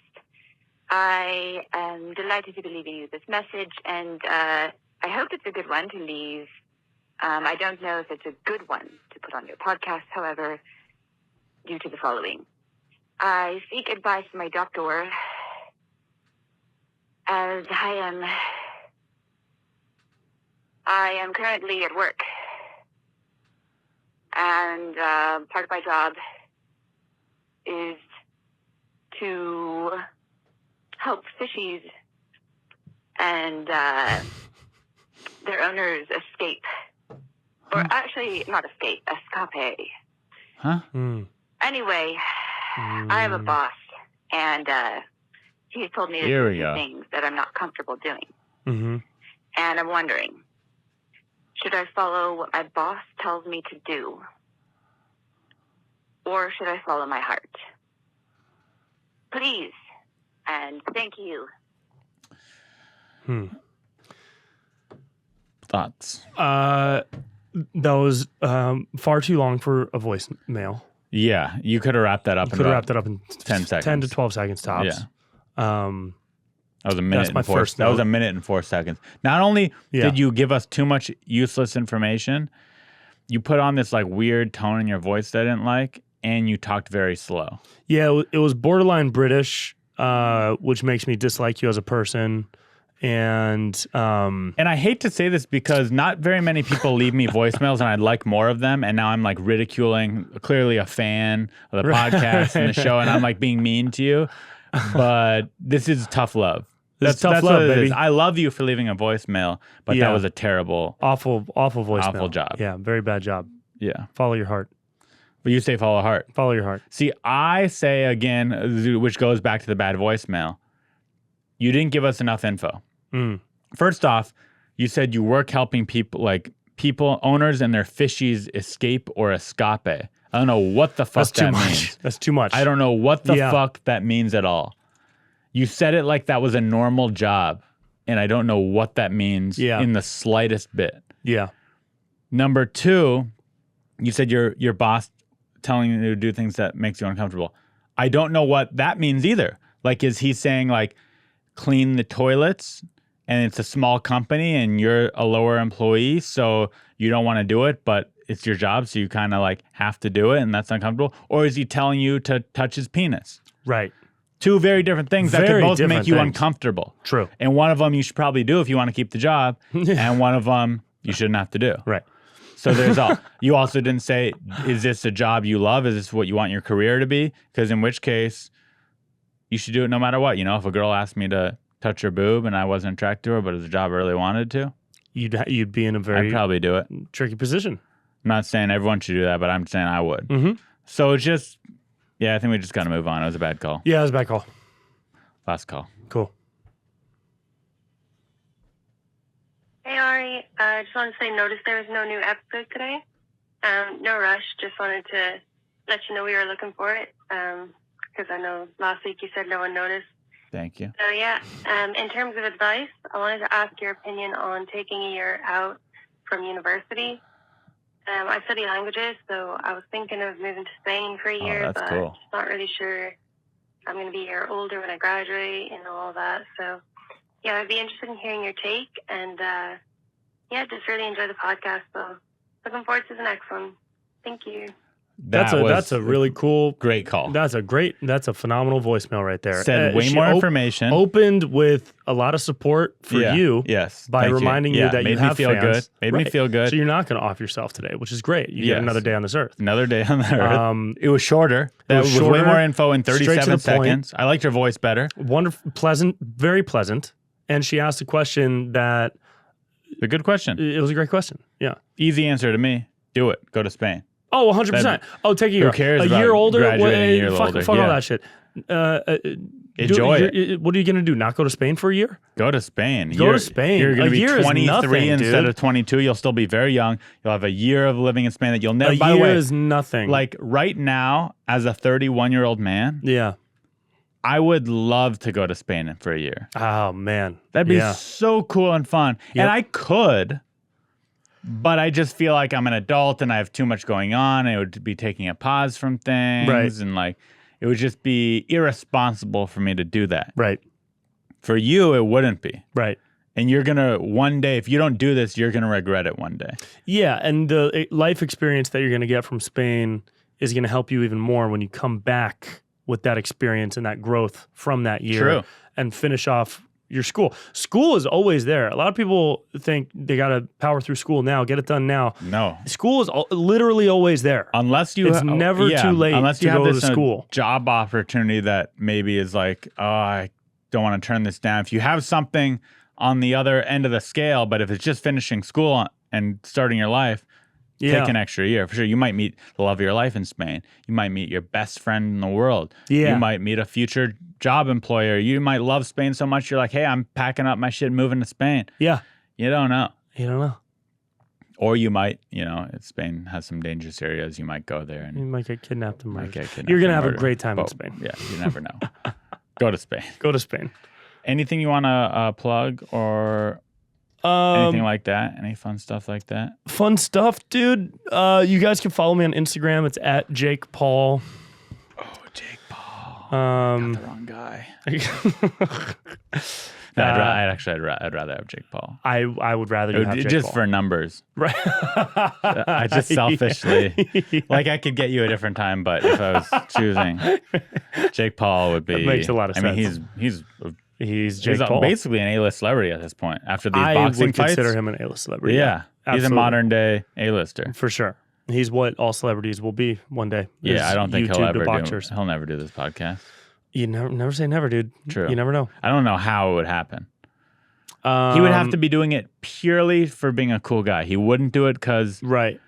I am delighted to be leaving you this message, and I hope it's a good one to leave. I don't know if it's a good one to put on your podcast, however, due to the following. I seek advice from my doctor as I am currently at work, and part of my job is to help fishies and their owners escape. Or actually, not escape, escape. Huh? Anyway, I have a boss, and He's told me to Here do we go. things that I'm not comfortable doing. Mm-hmm. And I'm wondering, should I follow what my boss tells me to do? Or should I follow my heart? Please. And thank you. Thoughts? That was far too long for a voicemail. Yeah, you could have wrapped that up. You could have wrapped that up in 10 seconds. 10 to 12 seconds tops. Yeah. That was a minute. That's my and four, first That was note. a minute and 4 seconds. Not only did you give us too much useless information, you put on this like weird tone in your voice that I didn't like, and you talked very slow. Yeah, it was borderline British, which makes me dislike you as a person. And I hate to say this because not very many people leave me voicemails, and I'd like more of them. And now I'm like ridiculing, clearly a fan of the podcast and the show, and I'm like being mean to you. But this is tough love. That's tough what love, it is. baby. I love you for leaving a voicemail, but that was a terrible, awful voicemail. awful job. Yeah, very bad job. Yeah. Follow your heart. But you say follow heart. Follow your heart. See, I say again, which goes back to the bad voicemail, you didn't give us enough info. First off, you said you work helping people, like owners and their fishies escape or escape. I don't know what the fuck that means. That's too much. I don't know what the fuck that means at all. You said it like that was a normal job, and I don't know what that means in the slightest bit. Yeah. Number two, you said your boss telling you to do things that makes you uncomfortable. I don't know what that means either. Like, is he saying like clean the toilets and it's a small company and you're a lower employee, so you don't want to do it, but it's your job, so you kind of like have to do it and that's uncomfortable? Or is he telling you to touch his penis? Right. Two very different things that could Very both different make you things. uncomfortable. True. And one of them you should probably do if you want to keep the job, and one of them you shouldn't have to do. Right. So there's all. You also didn't say, is this a job you love? Is this what you want your career to be? Because in which case, you should do it no matter what. You know, if a girl asked me to touch her boob and I wasn't attracted to her, but it's a job I really wanted to, you'd be in a I'd very probably do it. tricky position. I'm not saying everyone should do that, but I'm saying I would. Mm-hmm. So it's just, I think we just got to move on. It was a bad call. Yeah, it was a bad call. Last call. Cool. Hey, Ari. I just wanted to say, noticed there was no new episode today. No rush. Just wanted to let you know we were looking for it. Because I know last week you said no one noticed. Thank you. So, yeah. In terms of advice, I wanted to ask your opinion on taking a year out from university. I study languages, so I was thinking of moving to Spain for a year, that's but cool. just not really sure I'm going to be a year older when I graduate and all that. So, yeah, I'd be interested in hearing your take. And, just really enjoy the podcast. So, looking forward to the next one. Thank you. That's a really cool, great call. That's a phenomenal voicemail right there. Said way more information. Opened with a lot of support for you. Yes. By Thank reminding you that made you have me feel fans. good. Made me feel good. So you're not going to off yourself today, which is great. You get another day on this earth. Another day on the earth. It was shorter. That was way shorter, more info in straight to 37 the seconds. I liked your voice better. Wonderful, pleasant, very pleasant. And she asked a question that... A good question. It was a great question. Yeah. Easy answer to me. Do it. Go to Spain. Oh, 100%. Oh, take a year. Who cares a about year older? graduating a year fuck older? all Yeah. that shit. Enjoy it. What are you going to do? Not go to Spain for a year? Go to Spain. Go to Spain. You're going A to be year is 23 nothing, instead dude. of 22. You'll still be very young. You'll have a year of living in Spain that you'll never. A By the year way, is nothing. like right now, as a 31-year-old man, Yeah. I would love to go to Spain for a year. Oh, man. That'd be Yeah. so cool and fun. Yep. And I could, but I just feel like I'm an adult and I have too much going on. And it would be taking a pause from things. Right. And like, it would just be irresponsible for me to do that. Right. For you, it wouldn't be. Right. And you're going to, one day, if you don't do this, you're going to regret it one day. Yeah. And the life experience that you're going to get from Spain is going to help you even more when you come back with that experience and that growth from that year. True. And finish off your school. School is always there. A lot of people think they got to power through school now, get it done now. No. School is literally always there. Unless you It's never too late unless you to have go this to school. job opportunity that maybe is like, oh, I don't want to turn this down. If you have something on the other end of the scale, but if it's just finishing school and starting your life, Take an extra year for sure. You might meet the love of your life in Spain. You might meet your best friend in the world. Yeah. You might meet a future job employer. You might love Spain so much you're like, hey, I'm packing up my shit, moving to Spain. Yeah. You don't know. You don't know. Or you might, Spain has some dangerous areas. You might go there and You might get kidnapped and murdered. get kidnapped You're going to and have a murdered. great time in But, Spain. Yeah, you never know. Go to Spain. Go to Spain. Anything you want to plug or anything like that? Any fun stuff like that? Fun stuff, dude. You guys can follow me on Instagram. It's at Jake Paul. Oh, Jake Paul. Got the wrong guy. No, I'd rather have Jake Paul. I would rather you have Jake just Paul. for numbers. Right. I just selfishly, like I could get you a different time, but if I was choosing, Jake Paul would be. That makes a lot of sense. I mean, He's Jake Paul. Basically an A-list celebrity at this point. After these I boxing would fights, consider him an A-list celebrity. yeah, he's a absolutely. modern day A-lister. For sure. He's what all celebrities will be one day. Yeah, I don't think YouTube he'll to ever boxers. he'll never do this podcast. You never say never, dude. True. You never know. I don't know how it would happen. He would have to be doing it purely for being a cool guy. He wouldn't do it because right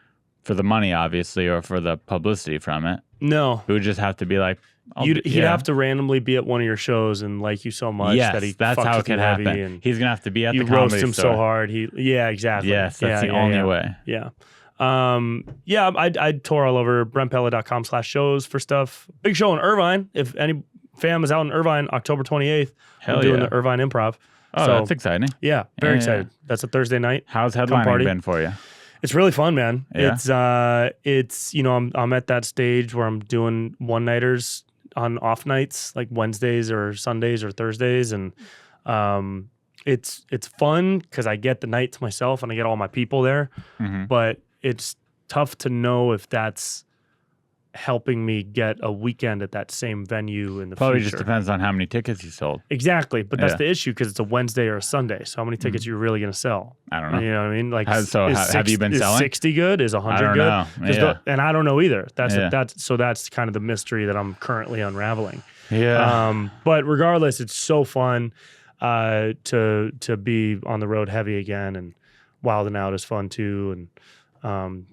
for the money, obviously, or for the publicity from it. No. He would just have to be like, He'd have to randomly be at one of your shows and like you so much yes, that he that's fucks how it with you could heavy happen. and He's gonna have to be at you the comedy roast him store. so hard. Exactly. Yes, that's the only way. Yeah. I tour all over brentpella.com/shows for stuff. Big show in Irvine. If any fam is out in Irvine, October 28th, Hell we're doing yeah. the Irvine Improv. Oh, So, that's exciting. Yeah, very Yeah, excited. That's a Thursday night. How's Come headlining party. been for you? It's really fun, man. Yeah. It's I'm at that stage where I'm doing one-nighters on off nights, like Wednesdays or Sundays or Thursdays, and it's fun because I get the night to myself and I get all my people there. Mm-hmm. But it's tough to know if that's helping me get a weekend at that same venue in the Probably future. just depends on how many tickets you sold. Exactly, but that's Yeah. the issue because it's a Wednesday or a Sunday. So how many tickets you're really going to sell? I don't know. You know what I mean? Like, have you been selling? Is 60 good? Is 100 I don't good? know. 'Cause Yeah. and I don't know either. Yeah. That's kind of the mystery that I'm currently unraveling. Yeah. But regardless, it's so fun to be on the road heavy again, and Wild and Out is fun too, and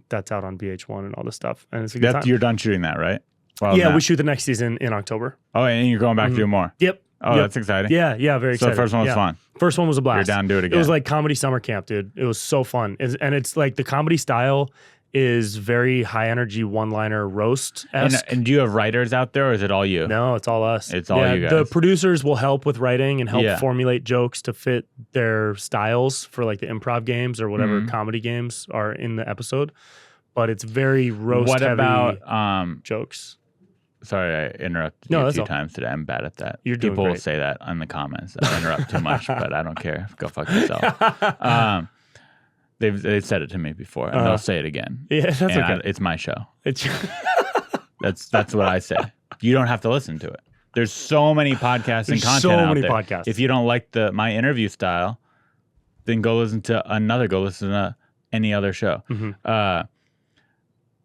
that's out on VH1 and all this stuff, and it's a good time. You're done shooting that, right? Well, Yeah, we shoot the next season in October. Oh, and you're going back to do more. Yep. Oh, Yep. that's exciting. Yeah, very So excited. the first one was Yeah. fun. First one was a blast. You're down to do it again. It was like comedy summer camp, dude. It was so fun. And it's like the comedy style is very high energy one-liner roast. And do you have writers out there, or is it all you? No, it's all us. It's all you guys. The producers will help with writing and help Yeah. formulate jokes to fit their styles for like the improv games or whatever Mm-hmm. comedy games are in the episode. But it's very roast What heavy about jokes. Sorry, I interrupted No, you a that's few all. times today. I'm bad at that. You're doing People will great. say that in the comments. I interrupt too much, but I don't care. Go fuck yourself. They've said it to me before, and they'll say it again. Yeah, that's And okay. it's my show. It's That's what I say. You don't have to listen to it. There's so many podcasts and There's content so out many there. podcasts. If you don't like my interview style, then go listen to another. Go listen to any other show. Mm-hmm.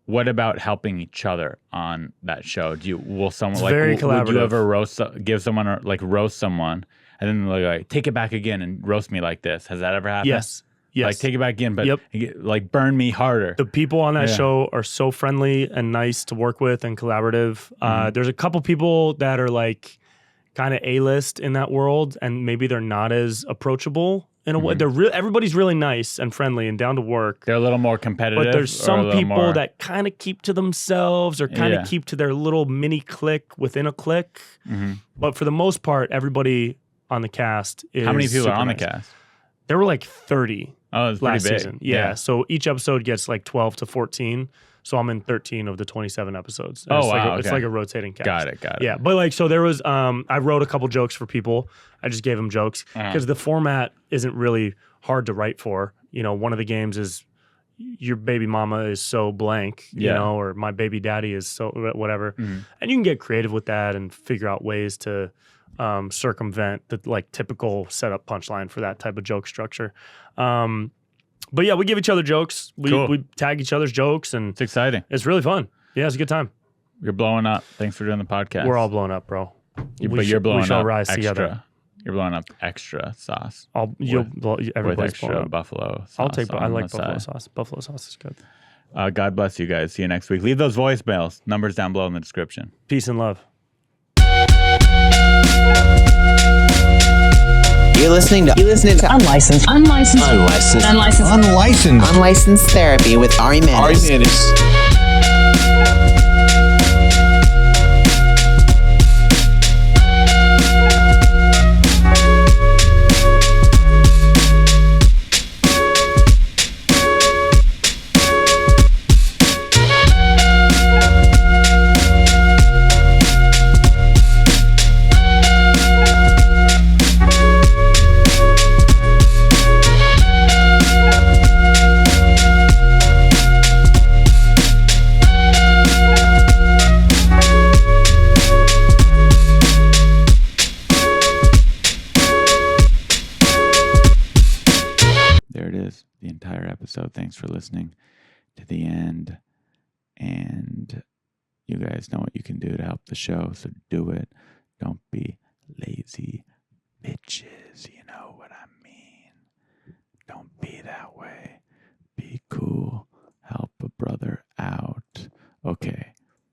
What about helping each other on that show? Will someone It's like very would you collaborative. ever give someone or like roast someone and then like take it back again and roast me like this? Has that ever happened? Yes. Like take it back again, but Yep. like burn me harder. The people on that Yeah. show are so friendly and nice to work with and collaborative. Mm-hmm. There's a couple people that are like kind of A-list in that world, and maybe they're not as approachable in a way. Everybody's really nice and friendly and down to work. They're a little more competitive. But there's or a some little people more- that kind of keep to themselves or kind of Yeah. keep to their little mini clique within a clique. Mm-hmm. But for the most part, everybody on the cast is How many people are super on nice. the cast? There were like 30 Oh, it's pretty last big. season. Yeah. So each episode gets like 12 to 14. So I'm in 13 of the 27 episodes. And Oh, it's like wow, It's okay. like a rotating cast. Got it. Yeah. But like, so there was, I wrote a couple jokes for people. I just gave them jokes Uh-huh. because the format isn't really hard to write for. You know, one of the games is your baby mama is so blank, you Yeah. know, or my baby daddy is so whatever. Mhm. And you can get creative with that and figure out ways to circumvent the like typical setup punchline for that type of joke structure. But yeah, we give each other jokes. Cool. We tag each other's jokes, and It's exciting. it's really fun. Yeah, it's a good time. You're blowing up. Thanks for doing the podcast. We're all blown up, bro. But you're blowing we shall up rise extra. together. You're blowing up extra sauce With with everybody's blown extra up. buffalo sauce. I'll take. I on like the buffalo side. sauce. Buffalo sauce is good. God bless you guys. See you next week. Leave those voicemails. Numbers down below in the description. Peace and love. You're listening to Unlicensed Therapy with Ari Mannis. The entire episode. Thanks for listening to the end. And you guys know what you can do to help the show, so do it. Don't be lazy bitches. You know what